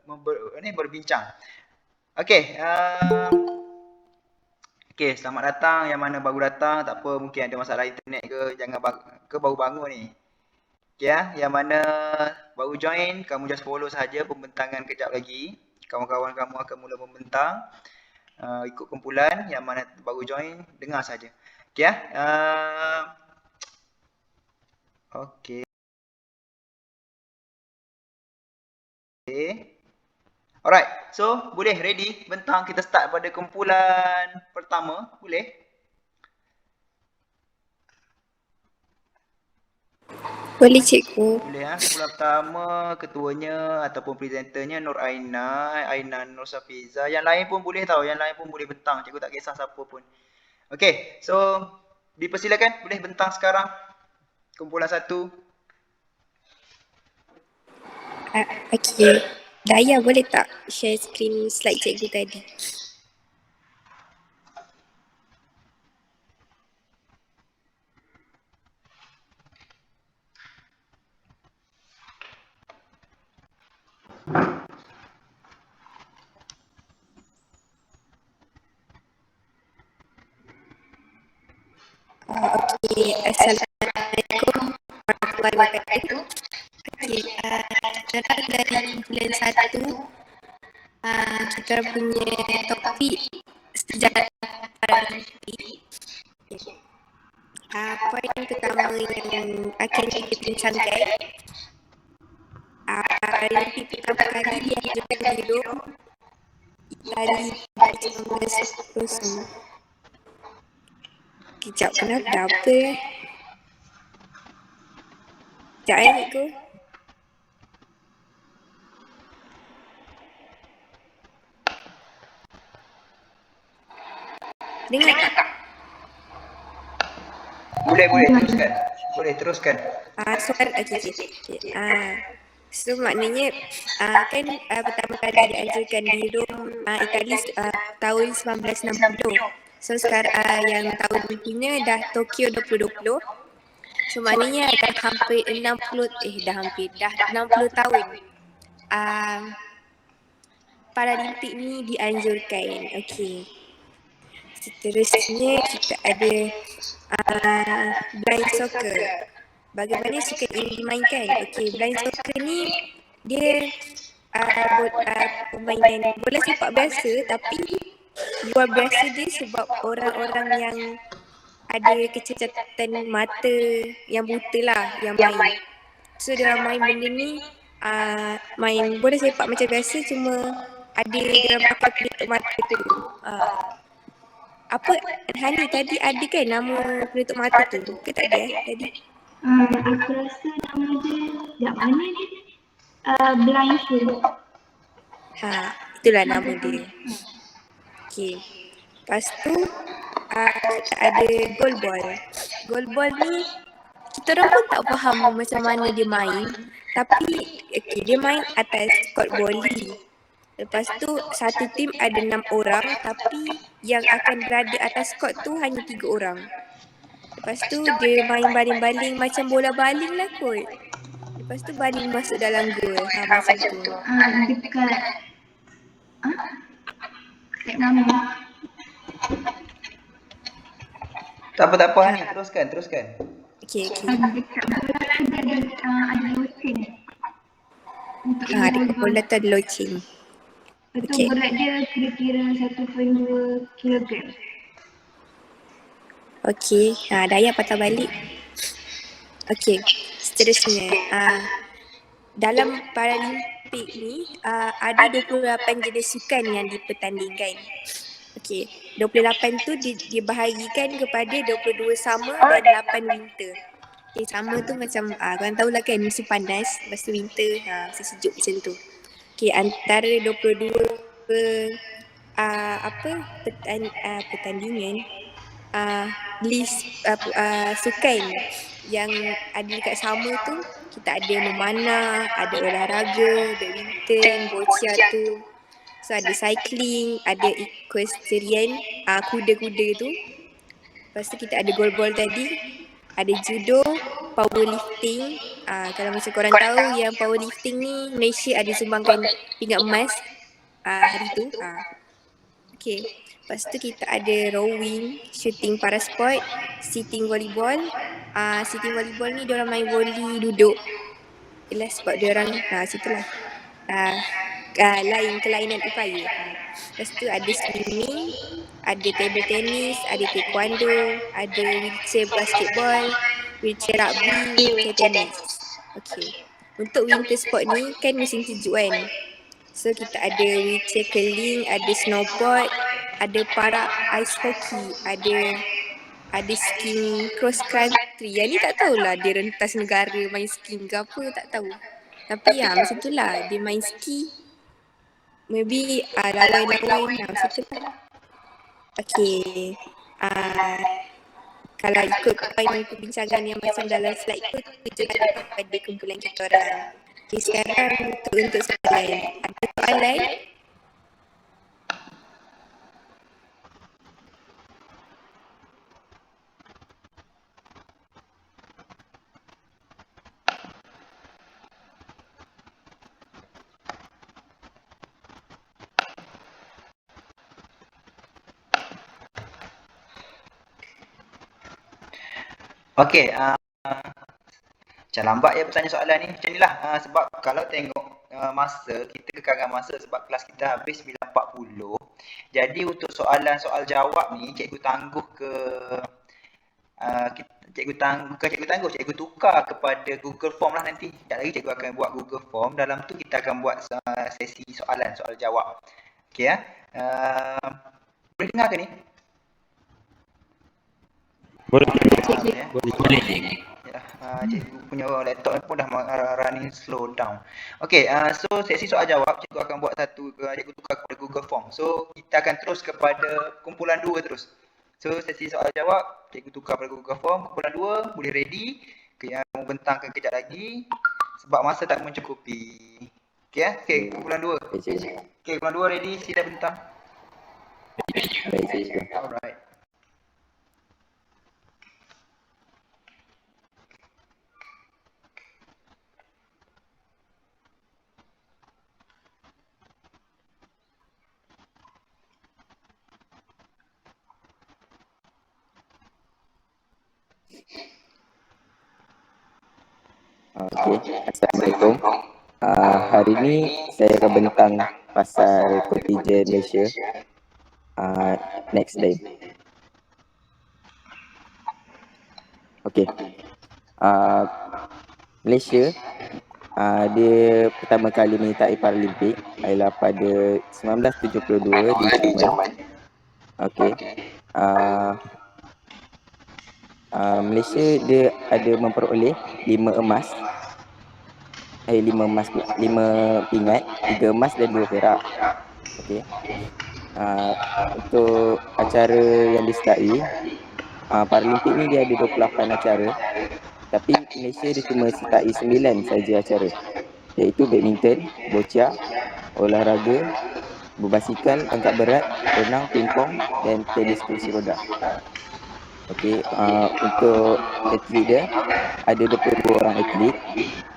berbincang. Okey, okey, selamat datang yang mana baru datang, tak apa mungkin ada masalah internet ke baru bangun ni. Okey yang mana baru join, kamu just follow saja pembentangan kejap lagi. Kawan-kawan kamu akan mula membentang ikut kumpulan. Yang mana baru join, dengar saja. Okey okey. Alright, so boleh ready bentang, kita start pada kumpulan pertama, boleh? Boleh cikgu. Boleh kumpulan pertama, ketuanya ataupun presenternya Nur Aina, Aina Nur Safiza. Yang lain pun boleh tau, yang lain pun boleh bentang, cikgu tak kisah siapa pun. Okay, so dipersilakan boleh bentang sekarang. Kumpulan 1. Okay. Daya boleh tak share screen slide cikgu tadi? Okay. Assalamualaikum warahmatullahi wabarakatuh. Okay. Dari kumpulan 1, kita punya topik sejarah Paralimpik. Poin pertama yang akan kita bincangkan, Paralimpik pertama kali dianjurkan di Rom, Itali pada 1910. Kejap, kenapa dah apa Kejap cikgu. Dengar tak? Boleh teruskan. Boleh teruskan. Soalan okay. So maknanya kan pertama kali dianjurkan di Rom, Itali tahun 1960. So sekarang yang tahun punya dah Tokyo 2020. So maknanya dah hampir 60 tahun Paralimpik ni dianjurkan. Okey. Seterusnya kita ada blind soccer. Bagaimana sukan ini dimainkan? Okey, blind soccer ni dia permainan bola sepak biasa, tapi luar biasa dia sebab orang-orang yang ada kecacatan mata, yang buta lah yang main. So dia main benda ni main bola sepak macam biasa, cuma ada dia pakai penutup mata tu. Apa Hani tadi ada kan nama penutup mata tu? Ke tak ada tadi? Aku rasa nama dia, mana dia? Blind show. Itulah nama dia. Okay. Lepas tu kita ada goalball. Goalball ni kita orang pun tak faham macam mana dia main. Tapi dia main atas court volley. Lepas tu satu tim ada 6 orang, tapi yang akan berada atas court tu hanya 3 orang. Lepas tu dia main baling-baling macam bola baling lah kot. Lepas tu baling masuk dalam gol. Macam tu. Dekat nama. Tak apa Hani, teruskan. Okey. Dekat bola tu ada loceng. Dekat bola tu ada loceng. Betul, berat dia kira-kira 1.2 kilogram. Okey, Daya patah balik. Okey, seterusnya. Dalam Paralimpik ni ada 28 jenis sukan yang dipertandingkan. Okey, 28 tu dibahagikan kepada 22 summer dan 8 winter. Okey, summer tu macam korang tahulah kan musim panas, lepas tu winter musim sejuk macam tu. Okey, antara 22 pertandingan list sukan yang ada dekat summer tu, kita ada memanah, ada olahraga, badminton, boccia tu. So ada cycling, ada equestrian, kuda-kuda tu. Lepas tu kita ada goalball tadi, ada judo, powerlifting. Kalau macam korang tahu yang powerlifting ni Malaysia ada sumbangkan pingat emas hari tu. Okay. Lepas tu kita ada rowing, shooting para sport, sitting volleyball. Sitting volleyball ni diorang main volley duduk. Ialah sebab diorang situlah. Lain kelainan upaya. Lepas tu ada swimming, ada table tennis, ada taekwondo, ada wheelchair basketball, wheelchair rugby, wheelchair tennis. Okay. Untuk winter sport ni kan musim sejuk kan. So kita ada wheelchair curling, ada snowboard, ada para ice hockey, ada skiing cross country. Yang ni tak tahulah dia rentas negara main skiing ke apa, tak tahu. Tapi macam tu lah, dia main ski. Maybe lawan-lawan macam tu lah. Okay. Kalau ikut poin perbincangan yang macam dalam slide tu, tunjukkan pada kumpulan kita orang. Okay, sekarang untuk soalan. Ada soalan? Okey, macam lambat ya bertanya soalan ni. Macam inilah, sebab kalau tengok masa, kita kekangan masa sebab kelas kita habis 9.40. Jadi untuk soalan-soal jawab ni, cikgu tangguh ke cikgu tukar kepada Google Form lah nanti. Sekejap lagi cikgu akan buat Google Form. Dalam tu kita akan buat sesi soalan, soal jawab. Okey ya. Boleh dengar ke ni? Boleh. Cikgu punya laptop pun dah running slow down. Okey, so sesi soal jawab cikgu akan buat satu, cikgu tukar kepada Google Form. So kita akan terus kepada kumpulan 2 terus. So sesi soal jawab cikgu tukar pada Google Form. Kumpulan 2 boleh ready. Mau bentangkan kejap lagi sebab masa tak mencukupi. Okey ya. Okey, kumpulan 2. Okey, kumpulan 2 ready, sila bentang. Alright. Okay, Assalamualaikum. Hari ni saya akan bentang pasal kontingen Malaysia. Next day. Okay. Malaysia dia pertama kali menyertai Paralimpik adalah pada 1972 di Jerman. Okay. Malaysia dia ada memperoleh 5 emas, 5 pingat, 3 emas dan 2 perak. Okey. Untuk acara yang disertai, Paralimpik ni dia ada 28 acara. Tapi Malaysia dia cuma sertai 9 saja acara. Iaitu badminton, boccia, olahraga, berbasikal, angkat berat, renang, pingpong dan tenis kursi roda. Okey, untuk atlet dia ada 22 orang atlet,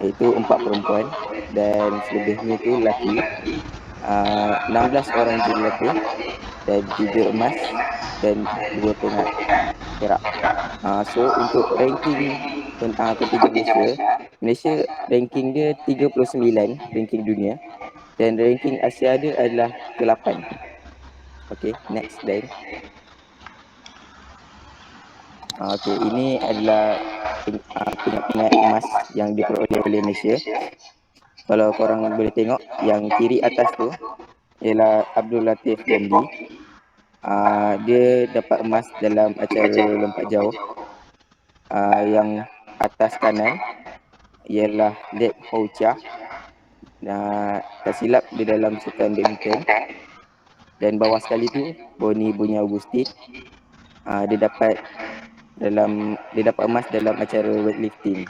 iaitu 4 perempuan dan selebihnya tu lelaki. 16 orang jurulatih dan 3 emas dan 2 perak. So untuk ranking kontingen Malaysia ranking dia 39 ranking dunia dan ranking Asia dia adalah ke-8. Okey, next slide. Okey, ini adalah pingat-pingat emas yang diperoleh oleh Malaysia. Kalau korang boleh tengok, yang kiri atas tu ialah Abdul Latif Ramli. Dia dapat emas dalam acara lompat jauh. Yang atas kanan ialah Lep Ho Chia. Tak silap dia dalam sukan badminton. Dan bawah sekali tu Boni Bunya Augustin. Dia dapat emas dalam acara weightlifting.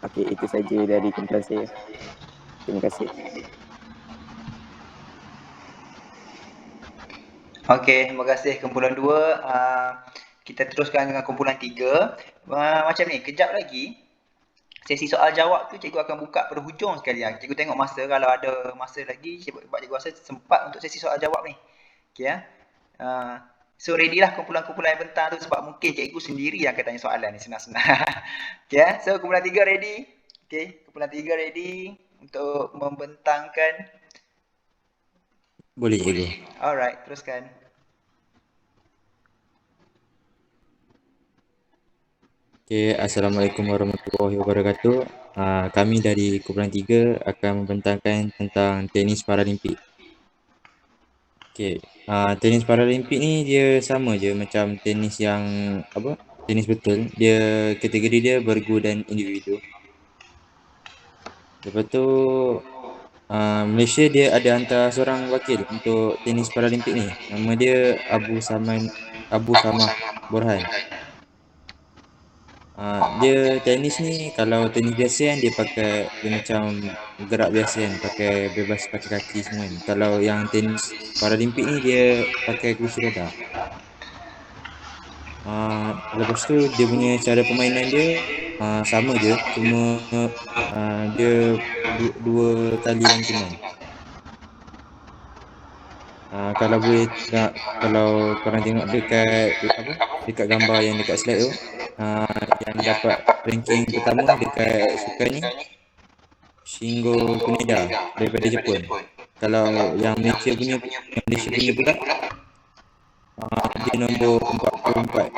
Okey, itu saja dari kumpulan saya. Terima kasih. Okey, terima kasih kumpulan 2. Kita teruskan dengan kumpulan 3. Macam ni, kejap lagi sesi soal jawab tu cikgu akan buka pada hujung sekali. Cikgu tengok masa, kalau ada masa lagi, cikgu rasa sempat untuk sesi soal jawab ni. Okay, ya. So ready lah kumpulan-kumpulan yang bentang tu, sebab mungkin cikgu sendiri yang akan tanya soalan ni, senang-senang. Okay, ya. So kumpulan 3 ready. Okay, kumpulan 3 ready untuk membentangkan. Boleh cikgu. Alright, teruskan. Okay, Assalamualaikum warahmatullahi wabarakatuh. Kami dari kumpulan 3 akan membentangkan tentang tenis Paralimpik. Okay, tenis Paralimpik ni dia sama je macam tenis yang tenis betul. Dia kategori dia bergu dan individu. Lepas tu Malaysia dia ada hantar seorang wakil untuk tenis Paralimpik ni. Nama dia Abu Samah Borhan. Dia tenis ni, kalau tenis biasa kan dia macam gerak biasa kan, pakai bebas pakai kaki semua kan. Kalau yang tenis Paralimpik ni dia pakai kerusi roda. Lepas tu dia punya cara permainan dia sama je, cuma dia dua kali lantungan. Kalau korang tengok dekat gambar yang dekat slide tu, yang dapat ranking pertama dekat sukan ni Shingo Kuneda daripada Jepun. Kalau yang Malaysia punya pula dia nombor 44.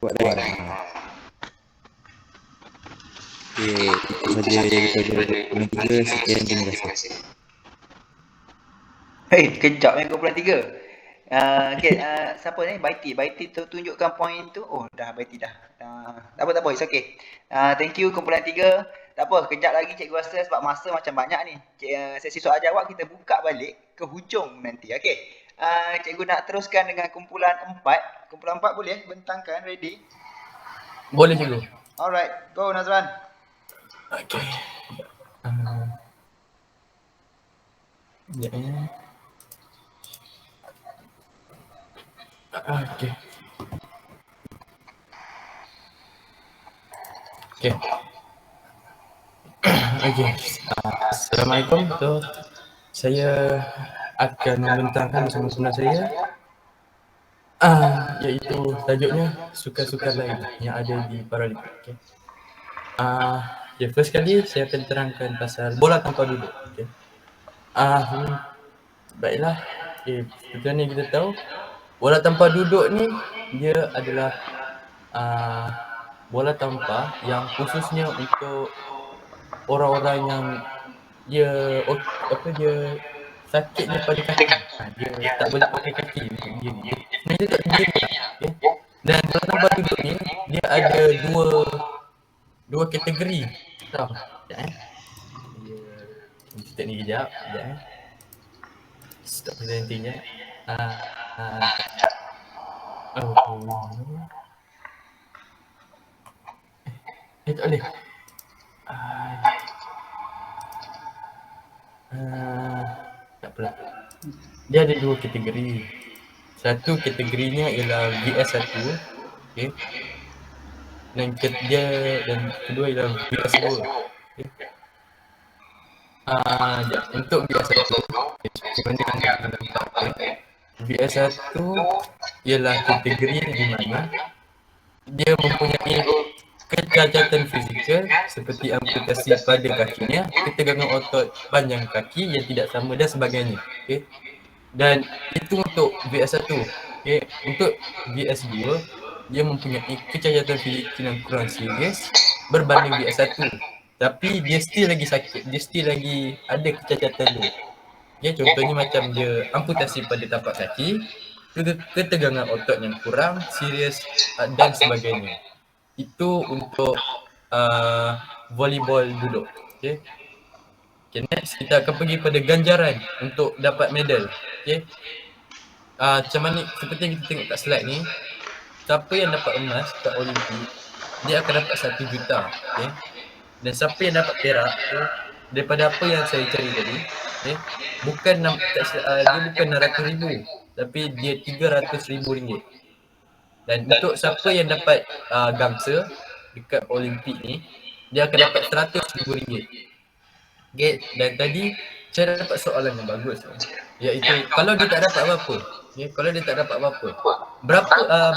Buat lain. Okay, itu saja daripada kumpulan 3. Sekian, terima kasih. Hei, kejap kumpulan 3. Okay, siapa ni? Baiti tu tunjukkan poin tu. Oh, Baiti dah. Tak apa, it's okay. Thank you kumpulan 3. Tak apa, kejap lagi cikgu rasa sebab masa macam banyak ni. Sesi soal jawab kita buka balik ke hujung nanti. Okay. Cikgu nak teruskan dengan kumpulan 4. Kumpulan 4 boleh bentangkan, ready? Boleh cikgu. Alright, go Nazran. Okay. Okay. Okay. Assalamualaikum. Saya akan membentangkan bersama saya iaitu tajuknya sukan-sukan lain yang ada di Paralimpik. Okay. First kali saya akan terangkan pasal bola tanpa duduk. Okay. Baiklah. Seperti mana kita tahu, bola tanpa duduk ni dia adalah bola tanpa yang khususnya untuk orang-orang yang dia sakitnya pada kaki. Dia tak boleh pakai kaki untuk berdiri. Dia tak berdiri. Okay? Dan bola tanpa duduk ni dia ada dua kategori. Tahu? Kita ni kejap. Stop presenting je. Tak boleh. Tak apa. Dia ada dua kategori. Satu kategorinya ialah VS1. Okay. Dan kedua ialah VS2. Okay. Untuk VS1, VS1 ialah kategori di mana dia mempunyai kecacatan fizikal seperti amputasi pada kakinya, ketegangan otot panjang kaki yang tidak sama dan sebagainya. Okay. Dan itu untuk VS1. Okay. Untuk VS2, dia mempunyai kecacatan fizikal yang kurang serius berbanding VS1. Tapi dia still lagi sakit, dia still lagi ada kecacatan tu. Okay, contohnya macam dia amputasi pada tapak kaki, ketegangan otot yang kurang serius dan sebagainya. Itu untuk volleyball duduk. Okay, next kita akan pergi pada ganjaran untuk dapat medal. Okay, macam mana seperti yang kita tengok kat slide ni, siapa yang dapat emas kat Olimpik, dia akan dapat 1 juta. Okay. Dan siapa yang dapat perak tu, daripada apa yang saya cari tadi, dia bukan 600,000, tapi dia 300,000 ringgit. Dan untuk siapa yang dapat gangsa, dekat Olimpik ni, dia akan dapat RM100,000. Okay, dan tadi saya dapat soalan yang bagus, iaitu kalau dia tak dapat apa-apa, kalau dia tak dapat apa-apa,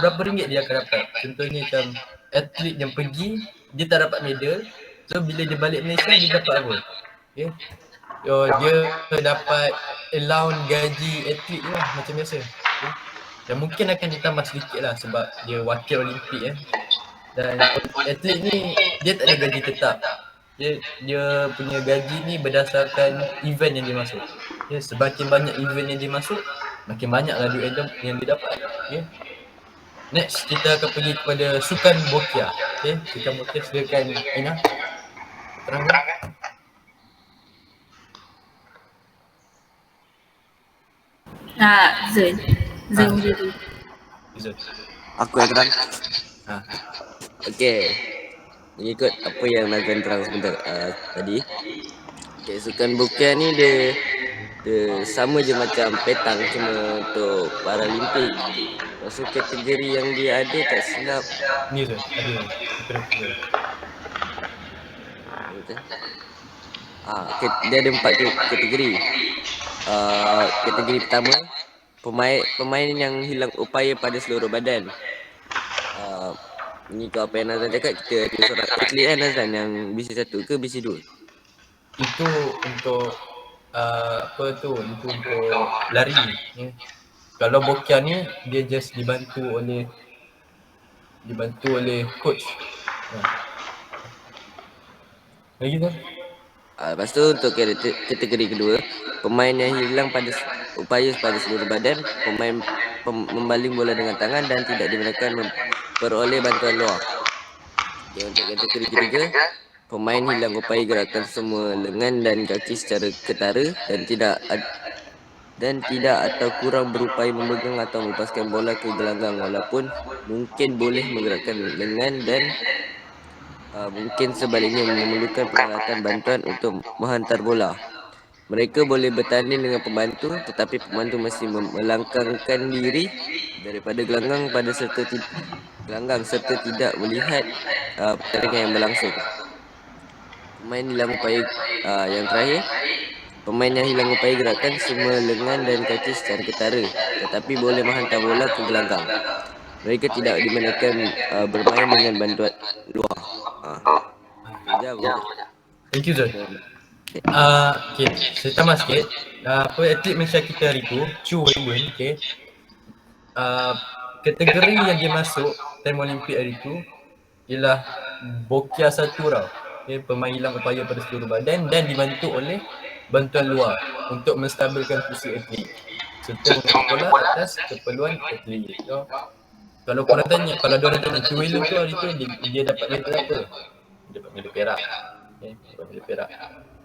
berapa ringgit dia akan dapat? Contohnya macam atlet yang pergi, dia tak dapat medal, so bila dia balik Malaysia dia dapat apa? Okay. Dia dapat allowance gaji atlet je lah macam biasa. Okay. Dan mungkin akan ditambah sedikit lah sebab dia wakil Olimpik Dan atlet ni dia tak ada gaji tetap. Dia punya gaji ni berdasarkan event yang dia masuk. Semakin banyak event yang dia masuk, makin banyaklah duit yang dia dapat. Next kita akan pergi kepada sukan bokia. Sukan bokia, silakan Aina terangkan. Zul dulu. Aku yang terang. Okey. Mengikut apa yang Nazan terang sebentar tadi. Okey, sukan bokia ni dia sama je macam petang, cuma untuk Paralimpik. Maksud kategori yang dia ada tak silap ni Zul, ada. Dia ada 4 kategori. Kategori pertama, pemain yang hilang upaya pada seluruh badan. Ni kau apa yang Nazan cakap, kita ada seorang atlet kan Nazan yang BC1 ke BC2? Itu untuk itu untuk lari. Kalau bokia ni dia just dibantu oleh coach. Lagi tu. Lepas tu untuk kategori kedua, pemain yang hilang pada upaya pada seluruh badan, pemain membaling bola dengan tangan dan tidak dibenarkan memperoleh bantuan luar. Okay, untuk kategori ketiga, pemain hilang upaya gerakan semua lengan dan kaki secara ketara dan tidak atau kurang berupaya memegang atau melepaskan bola ke gelanggang walaupun mungkin boleh menggerakkan lengan dan mungkin sebaliknya memerlukan peralatan bantuan untuk menghantar bola. Mereka boleh bertanding dengan pembantu, tetapi pembantu masih melangkangkan diri daripada gelanggang serta tidak melihat pertandingan yang berlangsung. Pemain hilang upaya yang terakhir, pemain yang hilang upaya gerakan semua lengan dan kaki secara ketara, tetapi boleh menghantar bola ke gelanggang. Mereka tidak dibenarkan bermain dengan bantuan luar. Thank you Zul. Okay, saya tambah sikit. Atlet Malaysia kita hari tu, Chu Wei-Wen, kategori yang dia masuk time Olimpik hari tu ialah bokia 1 tau. Pemain hilang upaya pada seluruh badan dan dibantu oleh bantuan luar untuk menstabilkan fungsi atlet serta mengelola atas keperluan atlet. Kalau korang tanya, kalau diorang tanya Chu Wei-Wen tu hari tu dia dapat medal apa? Dia dapat medal perak. Dapat medal perak.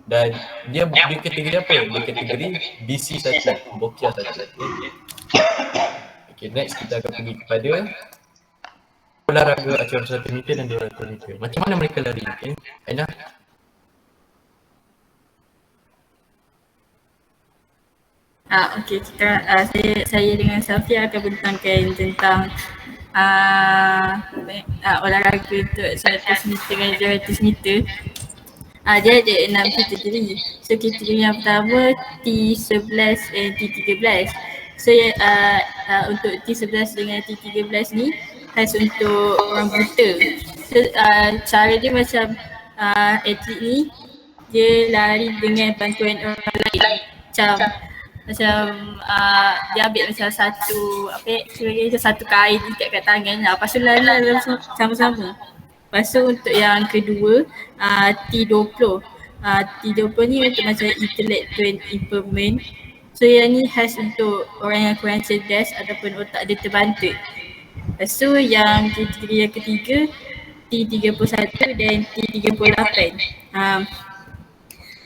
Dan dia kategori apa? Dia kategori BC1, bokia 1. Okay, next kita akan pergi kepada olahraga acara 100 meter dan 200 meter. Macam mana mereka lari? Aina? Okey, saya dengan Safia akan berbincangkan tentang olahraga untuk 100 meter dan 200 meter. Dia ada 6 kategori. So kategori yang pertama T11 dan T13. So untuk T11 dengan T13 ni khas untuk orang buta. So cara dia macam atlet ni dia lari dengan bantuan orang lain. Macam dia ambil macam satu kain ikat kat tangan lah. Lepas tu lari sama-sama. Lepas tu untuk yang kedua T20. T20 ni untuk macam intellectual impairment. So yang ni khas untuk orang yang kurang cerdas ataupun otak dia terbantu. Lepas tu yang kategori yang ketiga T31 dan T38.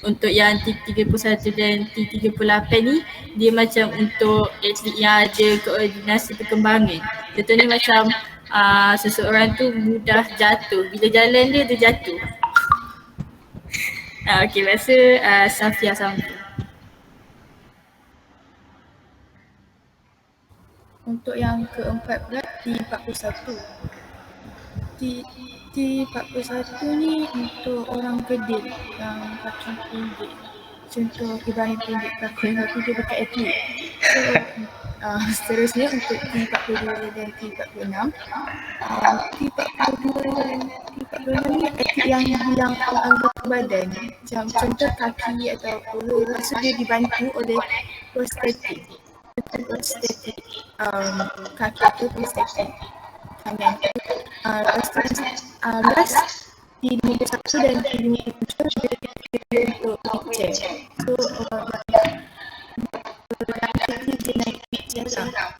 Untuk yang T31 dan T38 ni dia macam untuk atlet yang ada koordinasi perkembangan. Contohnya macam seseorang tu mudah jatuh. Bila jalan dia jatuh. Okey, lepas tu Safia sambung. Untuk yang keempat pula T41. T41 ni untuk orang kedil yang kaki pendek. Contoh Ibrahim pendek pelakon tapi dia bukan atlet. So seterusnya untuk T42 dan T46. T42 ni atlet yang hilang anggota badan. Macam contoh kaki atau apa. Lepas tu dia dibantu oleh prostetik. Kaki tu prostetik. Tangan tu. Lepas tu last T51 dan T57 dia untuk wheelchair. So dia naik wheelchair lah.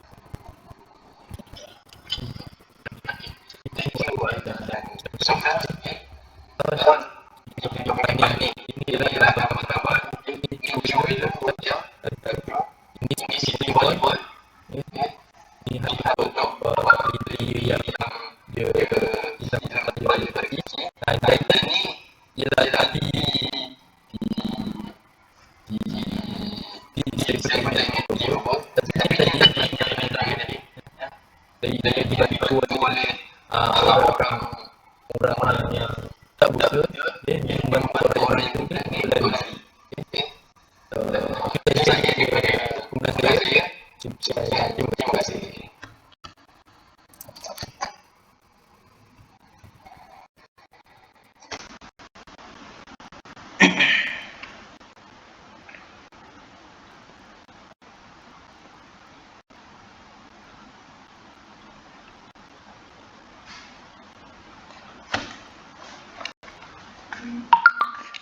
Orang yang tak buka dia membantu orang yang buka dan terima kasih.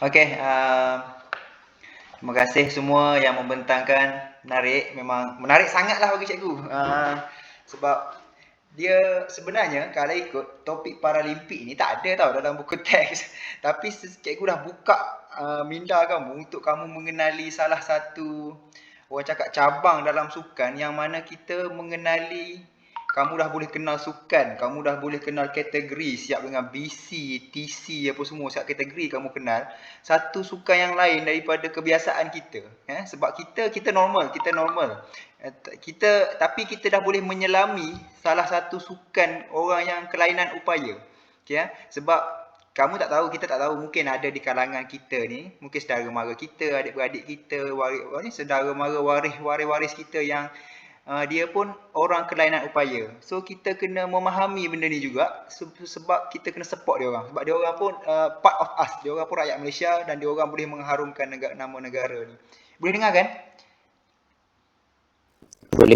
Okey, terima kasih semua yang membentangkan. Menarik, memang menarik sangatlah bagi cikgu. Sebab dia sebenarnya kalau ikut topik Paralimpik ni tak ada tau dalam buku teks. Tapi cikgu dah buka minda kamu untuk kamu mengenali salah satu orang cakap cabang dalam sukan yang mana kita mengenali. Kamu dah boleh kenal sukan, kamu dah boleh kenal kategori, siap dengan BC, TC apa semua, siap kategori kamu kenal. Satu sukan yang lain daripada kebiasaan kita. Sebab kita normal. Tapi kita dah boleh menyelami salah satu sukan orang yang kelainan upaya. Okay, sebab kamu tak tahu, kita tak tahu, mungkin ada di kalangan kita ni, mungkin saudara mara kita, adik-beradik kita, saudara mara waris kita yang dia pun orang kelainan upaya. So kita kena memahami benda ni juga sebab kita kena support dia orang. Sebab dia orang pun part of us. Dia orang pun rakyat Malaysia dan dia orang boleh mengharumkan nama negara ni. Boleh dengar kan? Boleh.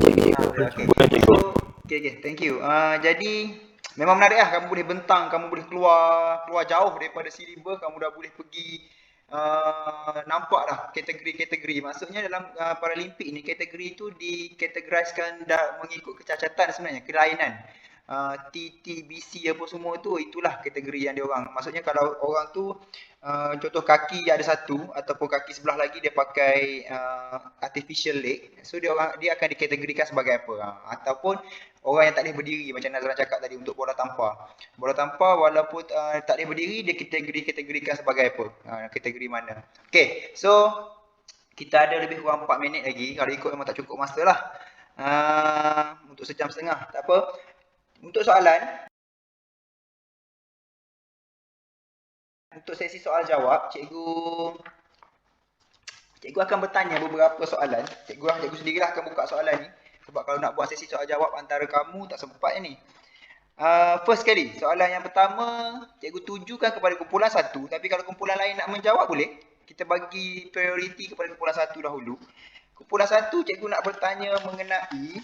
Okay, thank you. Jadi memang menarik lah, kamu boleh bentang, kamu boleh keluar jauh daripada silibus, kamu dah boleh pergi nampak dah kategori-kategori. Maksudnya dalam Paralimpik ni kategori tu dikategoriskan dah mengikut kecacatan sebenarnya, kelainan. TTBC apa semua tu, itulah kategori yang dia orang. Maksudnya kalau orang tu contoh kaki ada satu ataupun kaki sebelah lagi dia pakai artificial leg, so dia akan dikategorikan sebagai apa? Ataupun orang yang tak boleh berdiri macam Nazran cakap tadi untuk bola tampar. Bola tampar walaupun tak boleh berdiri, dia kategorikan sebagai apa? Kategori mana? Okay, so kita ada lebih kurang 4 minit lagi. Kalau ikut memang tak cukup masa lah. Untuk sejam setengah, tak apa. Untuk soalan, untuk sesi soal jawab, cikgu akan bertanya beberapa soalan. Cikgu sendirilah akan buka soalan ni. Sebab kalau nak buat sesi soal jawab antara kamu tak sempat ni. First kali, soalan yang pertama, cikgu tujukan kepada kumpulan 1. Tapi kalau kumpulan lain nak menjawab boleh. Kita bagi prioriti kepada kumpulan 1 dahulu. Kumpulan 1, cikgu nak bertanya mengenai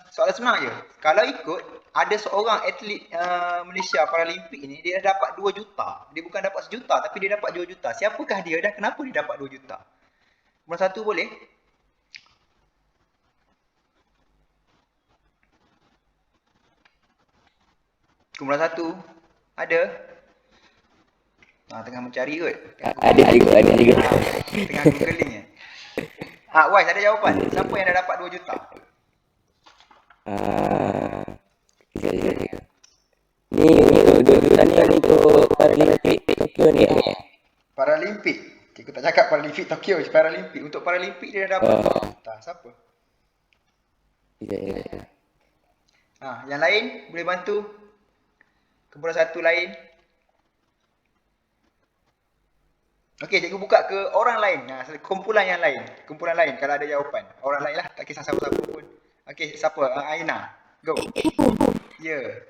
soalan senang je. Kalau ikut, ada seorang atlet Malaysia Paralimpik ni, dia dah dapat 2 juta. Dia bukan dapat 1 juta, tapi dia dapat 2 juta. Siapakah dia dan kenapa dia dapat 2 juta? Kumpulan 1 boleh? Kumpulan 1 ada? Tengah mencari kot. Ada juga. Tengah googling je. Wais, ada jawapan? Siapa yang dah dapat 2 juta? Ni untuk 2 juta ni untuk Paralimpik Tokyo ni. Paralimpik. Cikgu tak cakap Paralimpik Tokyo, Paralimpik. Untuk Paralimpik dia dah dapat 2 juta. Siapa? Ya. Yang lain boleh bantu? Kumpulan satu lain. Okey, cikgu buka ke orang lain. Kumpulan yang lain. Kumpulan lain kalau ada jawapan. Orang lain lah, tak kisah siapa-siapa pun. Okey, siapa? Aina. Go. Ya.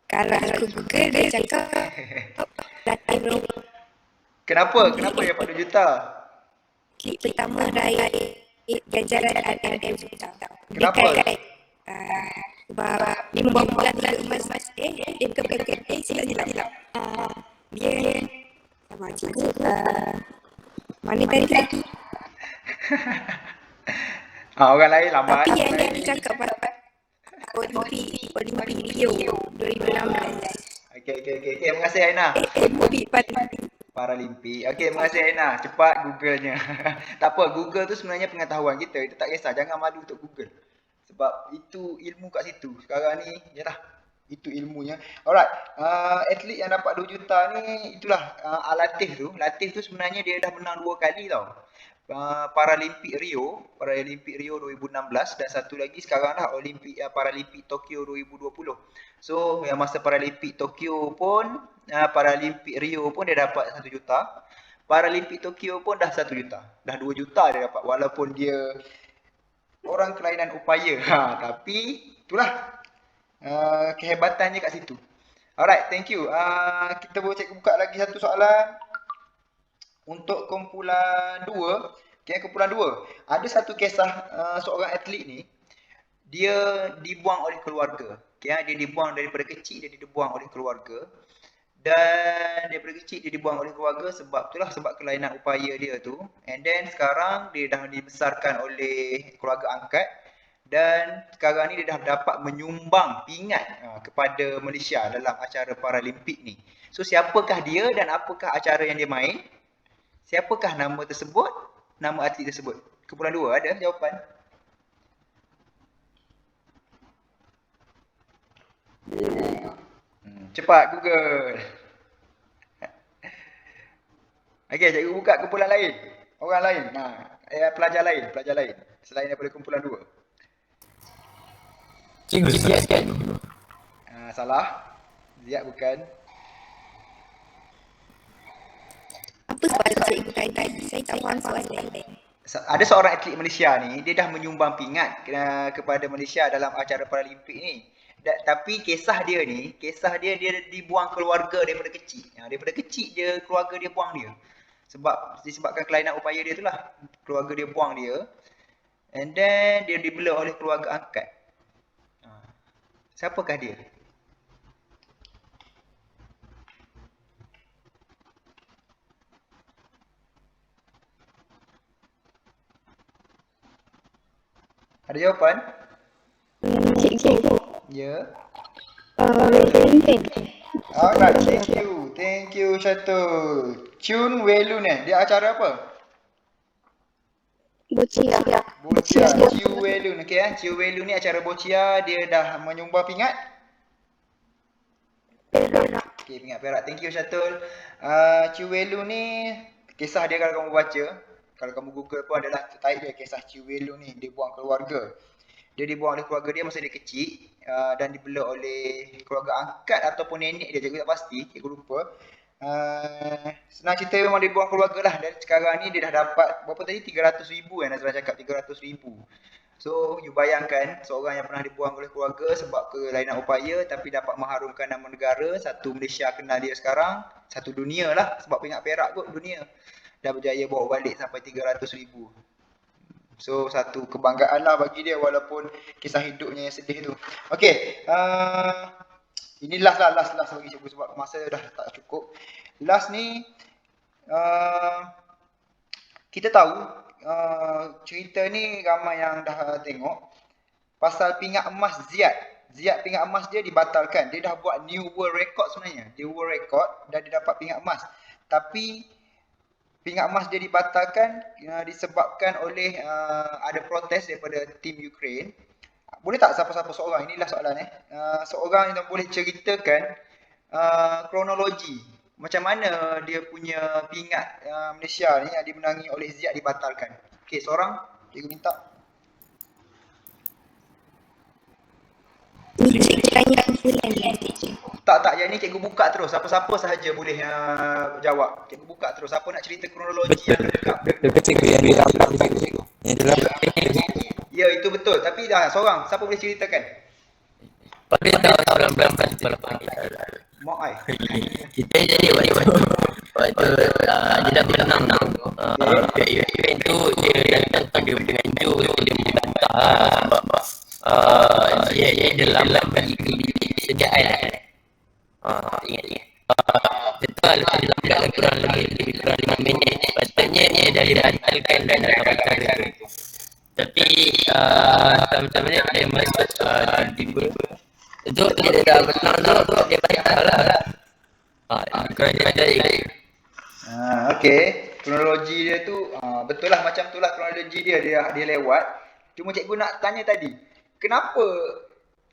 Kalau aku Google dia cakap latih robot. Kenapa? Kenapa dia dapat 2 juta? Klik pertama raih ganjaran RRM juta. Kenapa? Sebab dia membawa 3 emas. Dia bukan. Silap. Dia sama cikgu. Mana tadi? Orang lain lambat. Tapi yang dia cakap pasal Olimpik Rio 2016. Okey. Terima kasih Aina. Paralimpik. Okey, terima kasih Aina. Cepat Google-nya. Tak apa, Google tu sebenarnya pengetahuan kita. Itu tak kisah, jangan malu untuk Google. Sebab itu ilmu kat situ. Sekarang ni, yalah, itu ilmunya. Alright, atlet yang dapat 2 juta ni, itulah Latif tu. Latif tu sebenarnya dia dah menang 2 kali tau. Paralimpik Rio 2016 dan satu lagi sekarang lah Paralimpik Tokyo 2020. So yang masa Paralimpik Tokyo pun Paralimpik Rio pun dia dapat 1 juta. Paralimpik Tokyo pun dah 1 juta. Dah 2 juta dia dapat walaupun dia orang kelainan upaya. Tapi itulah kehebatannya kat situ. Alright, thank you. Kita boleh buka lagi satu soalan. Untuk kumpulan 2, kumpulan 2, ada satu kisah seorang atlet ni, dia dibuang oleh keluarga. Dia dibuang daripada kecil, dia dibuang oleh keluarga. Dan daripada kecil dia dibuang oleh keluarga sebab kelainan upaya dia tu. And then sekarang dia dah dibesarkan oleh keluarga angkat. Dan sekarang ni dia dah dapat menyumbang pingat kepada Malaysia dalam acara Paralimpik ni. So siapakah dia dan apakah acara yang dia main? Siapakah nama tersebut? Nama atlet tersebut? Kumpulan 2 ada jawapan? Cepat Google. Okey, cikgu buka kumpulan lain. Orang lain. Pelajar lain. Selain daripada kumpulan 2. Cikgu Ziad kan? Salah. Ziad bukan. Apa soalan cikgu tadi? Saya tak faham soalan. Ada seorang atlet Malaysia ni, dia dah menyumbang pingat kepada Malaysia dalam acara Paralimpik ni. Tapi kisah dia dibuang keluarga daripada kecil. Daripada kecil dia keluarga dia buang dia. Disebabkan kelainan upaya dia itulah. Keluarga dia buang dia. And then dia dibela oleh keluarga angkat. Siapakah dia? Ada jawapan? Cikgu. Ya. Wellington. Alright, thank you Syatul. Chun Welun dia acara apa? Boccia. Chiu Welun. Okey Chiu Welun ni acara boccia, dia dah menyumbang pingat? Perak. Okey, pingat perak. Thank you Syatul. Chiu Welun ni kisah dia kalau kamu baca, kalau kamu Google pun adalah tertaik dia kisah Chiu Welun ni, dia buang keluarga. Dia dibuang oleh keluarga dia masa dia kecil dan dibela oleh keluarga angkat ataupun nenek dia, cikgu tak pasti, cikgu lupa. Senang cerita memang dia buang keluarga lah. Dan sekarang ni dia dah dapat berapa tadi? 300,000 yang Nazrah cakap, 300,000. So you bayangkan seorang yang pernah dibuang oleh keluarga sebab kelainan upaya tapi dapat mengharumkan nama negara. Satu Malaysia kenal dia sekarang, satu dunia lah sebab pingat perak kot dunia. Dah berjaya bawa balik sampai 300,000. So satu kebanggaan lah bagi dia walaupun kisah hidupnya yang sedih tu. Okey, ini last bagi cikgu sebab masa dah tak cukup. Last ni kita tahu cerita ni ramai yang dah tengok pasal pingat emas Ziad. Ziad pingat emas dia dibatalkan. Dia dah buat new world record sebenarnya. Dia world record dan dia dapat pingat emas. Tapi pingat emas dia dibatalkan disebabkan oleh ada protes daripada tim Ukraine. Boleh tak siapa-siapa seorang, inilah soalan seorang yang boleh ceritakan kronologi macam mana dia punya pingat Malaysia ni yang dimenangi oleh Ziad dibatalkan. Okey, seorang cikgu minta. Cikgu tanya kumpulan ni. Tak, yang ni cikgu buka terus. Siapa-siapa sahaja boleh jawab. Cikgu buka terus. Siapa nak cerita kronologi yang lengkap. Betul ke cikgu yang dia lambat tu cikgu? Yang dia lambat tu? Ya, itu betul. Tapi seorang, siapa boleh ceritakan? Pada tahun 1998 Mak ai. kita jadi waktu dia dah menang event tu dia datang pada dengan Joe dia membantah sebab dia dalam bagi kesediaan ingat betul dalam kurang lebih 5 minit sepatutnya dia dah dibatalkan dan acara tu tapi macam mana dia masuk tiba itu dia dah menang tu dia batal lah kerana jadi Okey. Kronologi dia tu betul lah macam tu lah kronologi dia lewat. Cuma cikgu nak tanya tadi, kenapa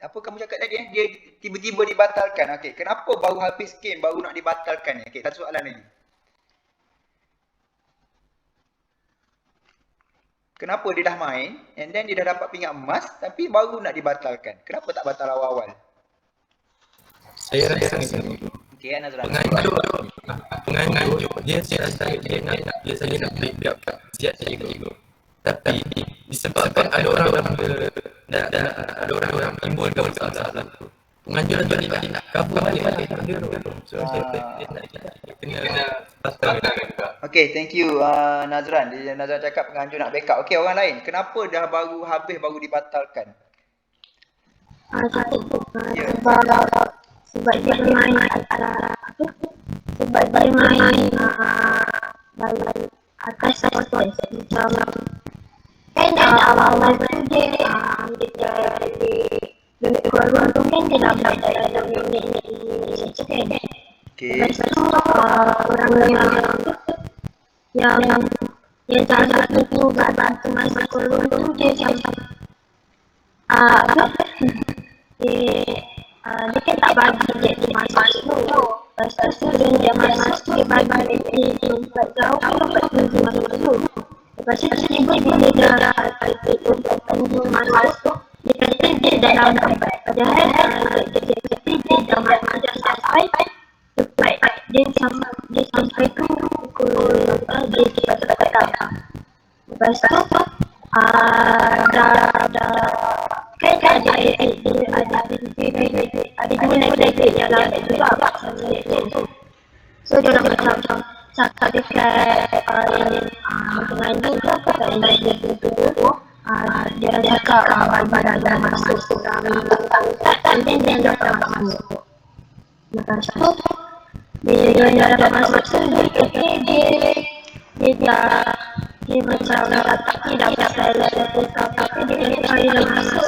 apa kamu cakap tadi dia tiba-tiba dibatalkan? Okey, kenapa baru habis game baru nak dibatalkan ni? Okey, satu soalan lagi. Kenapa dia dah main and then dia dah dapat pingat emas tapi baru nak dibatalkan? Kenapa tak batal awal-awal? saya rasa Okey, Nazran. penganjur dia saja nak backup siap cikgu tapi disebabkan ada orang timbul ke masalah tu penganjur tu dia nak kabur balik dia so dia nak kena batalkan. Okey, thank you Nazran. Nazran cakap penganjur nak backup. Okey, orang lain. Kenapa dah baru habis baru dibatalkan? Sebab dia main sebab dia main dalam atas proses macam kan awal-awal tu dia keluar tu kan dia dah belajar dalam minit kan. Lepas tu orang yang jaga tu bantu masuk keluar tu dia macam dia kan tak bagi dia masuk dulu. Lepas tu dia masuk dia bagi dia tempat jauh lepas tu dia masuk dulu. Lepas tu tiba-tiba bila dia masuk dia kata dia dah lambat. Padahal dia dah sampai tempat dia sampai tu pukul dia cepat datang. Lepas tu kan ada dua lagi yang lambat juga so dia macam cakap dekat penganjur ke apa kat dia tu dia cakap badan dah masuk dan dia dapat masuk. Lepas tu bila dia dapat masuk tu dia kata dia macam tapi dah pasal tapi dia cari dah masuk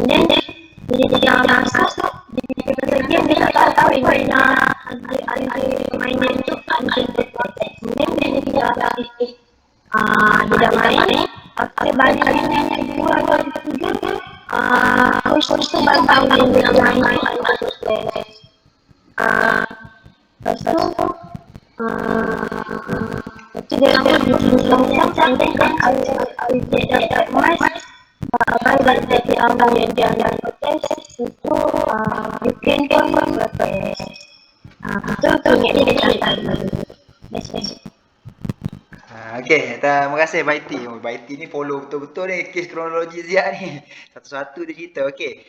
dan bila dia masuk dia tak tahu mana ada mainan tu kemudian bila dia dah main apa balik yang dua tiga coach tu bagi dia main lepas tu dia nak cantik kan dia dapat emas baik dari awal yang dia dapat itu bikin kan berapa betul ingat dia cantik. Okey, terima kasih Baiti. Baiti ni follow betul-betul ni kes kronologi Ziyad ni. Satu-satu dia cerita. Okey.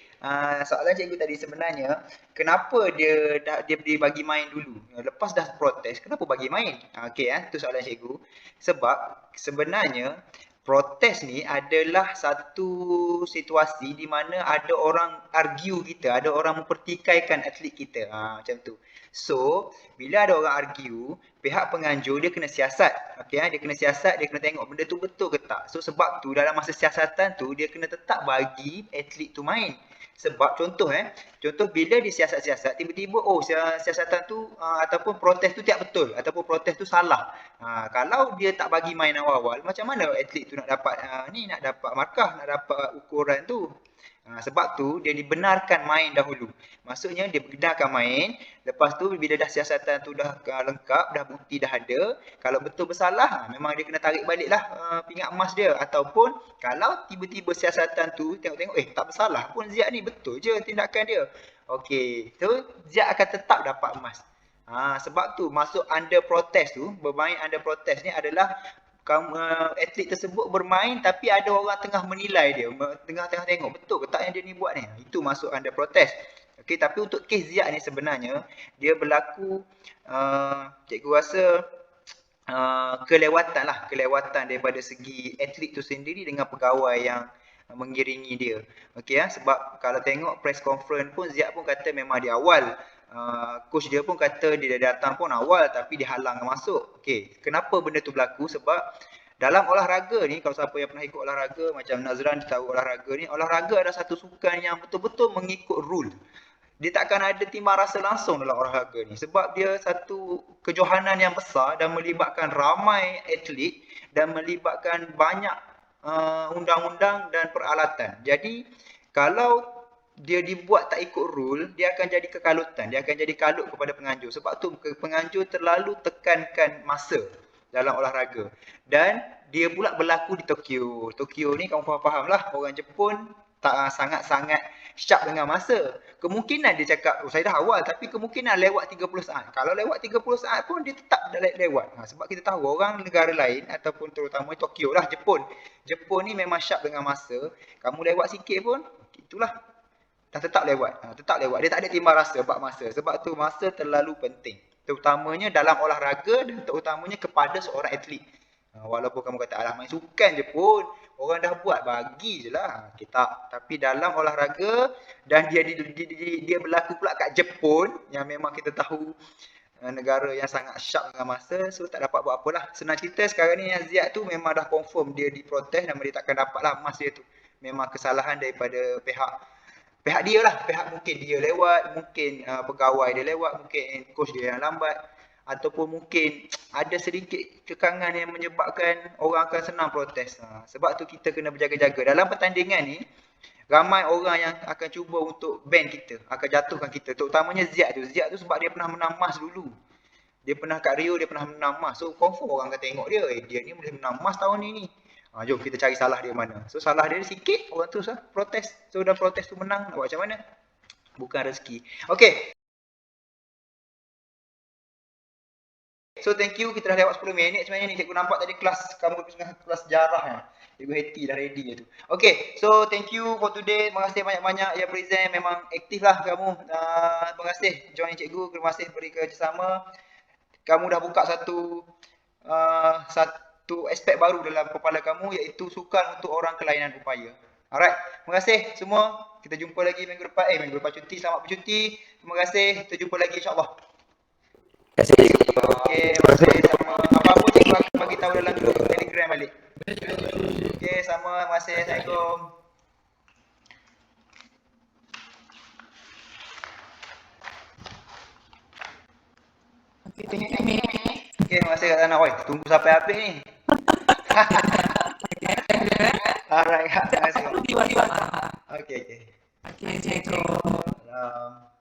Soalan cikgu tadi sebenarnya kenapa dia bagi main dulu? Lepas dah protes, kenapa bagi main? Okey itu soalan cikgu. Sebab sebenarnya protes ni adalah satu situasi di mana ada orang argue kita, ada orang mempertikaikan atlet kita. Macam tu. So, bila ada orang argue, pihak penganjur dia kena siasat. Okey, dia kena siasat, dia kena tengok benda tu betul ke tak. So, sebab tu dalam masa siasatan tu dia kena tetap bagi atlet tu main. Sebab contoh bila dia siasat-siasat tiba-tiba siasatan tu ataupun protes tu tak betul ataupun protes tu salah. Kalau dia tak bagi main awal-awal, macam mana atlet tu nak dapat nak dapat markah, nak dapat ukuran tu. Sebab tu dia dibenarkan main dahulu. Maksudnya dia benarkan main, lepas tu bila dah siasatan tu dah lengkap, dah bukti dah ada, kalau betul bersalah memang dia kena tarik baliklah pingat emas dia. Ataupun kalau tiba-tiba siasatan tu tengok-tengok tak bersalah pun Ziad ni, betul je tindakan dia. Okey, tu Ziad akan tetap dapat emas. Sebab tu masuk under protest tu, bermain under protest ni adalah atlet tersebut bermain tapi ada orang tengah menilai dia, tengah tengok betul ke tak yang dia ni buat ni. Itu masuk under protest. Okey, tapi untuk kes Ziad ni sebenarnya dia berlaku cikgu rasa kelewatan daripada segi atlet tu sendiri dengan pegawai yang mengiringi dia. Okey sebab kalau tengok press conference pun Ziad pun kata memang di awal coach dia pun kata dia datang pun awal tapi dihalang masuk. Okey, kenapa benda tu berlaku? Sebab dalam olahraga ni, kalau siapa yang pernah ikut olahraga macam Nazran tahu olahraga ni, olahraga adalah satu sukan yang betul-betul mengikut rule. Dia takkan ada timbang rasa langsung dalam olahraga ni sebab dia satu kejohanan yang besar dan melibatkan ramai atlet dan melibatkan banyak undang-undang dan peralatan. Jadi kalau dia dibuat tak ikut rule, dia akan jadi kekalutan, dia akan jadi kalut kepada penganjur. Sebab tu penganjur terlalu tekankan masa dalam olahraga. Dan dia pula berlaku di Tokyo. Tokyo ni kamu faham lah, orang Jepun tak sangat-sangat sharp dengan masa. Kemungkinan dia cakap, saya dah awal tapi kemungkinan lewat 30 saat. Kalau lewat 30 saat pun dia tetap lewat. Sebab kita tahu orang negara lain ataupun terutama Tokyo lah, Jepun. Jepun ni memang sharp dengan masa. Kamu lewat sikit pun, itulah. Dah tetap lewat. Dia tak ada timbang rasa bab masa. Sebab tu masa terlalu penting. Terutamanya dalam olahraga dan terutamanya kepada seorang atlet. Walaupun kamu kata alah main sukan je pun, orang dah buat, bagi je lah. Kita. Tapi dalam olahraga dan dia berlaku pula kat Jepun yang memang kita tahu negara yang sangat sharp dengan masa, so tak dapat buat apalah. Senang cerita sekarang ni yang Ziad tu memang dah confirm dia diprotes dan dia takkan dapat lah emas dia tu. Memang kesalahan daripada pihak dia lah, mungkin dia lewat, mungkin pegawai dia lewat, mungkin coach dia yang lambat, ataupun mungkin ada sedikit kekangan yang menyebabkan orang akan senang protes. Sebab tu kita kena berjaga-jaga. Dalam pertandingan ni, ramai orang yang akan cuba untuk ban kita, akan jatuhkan kita, terutamanya Ziad tu. Ziad tu sebab dia pernah menang emas dulu. Dia pernah kat Rio, dia pernah menang emas. So confirm orang akan tengok dia, dia ni boleh menang emas tahun ni. Jom kita cari salah dia mana. So salah dia sikit, orang terus protes. So dah protes tu menang, nak buat macam mana? Bukan rezeki. Okay. So thank you, kita dah lewat 10 minit sebenarnya ni. Cikgu nampak tadi kelas, kamu kelas sejarah ya. Cikgu Heti dah ready je tu. Okay, so thank you for today. Terima kasih banyak-banyak yang present. Memang aktif lah kamu. Terima kasih join cikgu. Terima kasih beri kerjasama. Kamu dah buka satu aspek baru dalam kepala kamu, iaitu sukan untuk orang kelainan upaya. Alright, terima kasih semua. Kita jumpa lagi minggu depan cuti. Selamat bercuti. Terima kasih. Kita jumpa lagi insya-Allah. Terima kasih. Okey, terima kasih sama. Apa-apa cikgu akan bagi tahu dalam grup Telegram balik. Okey, sama. Terima kasih. Assalamualaikum. Okey, terima kasih Kak Tana. Oi, tunggu sampai habis ni. Alright, Kak. Terima kasih. Okey. Okey, cikgu. Salam.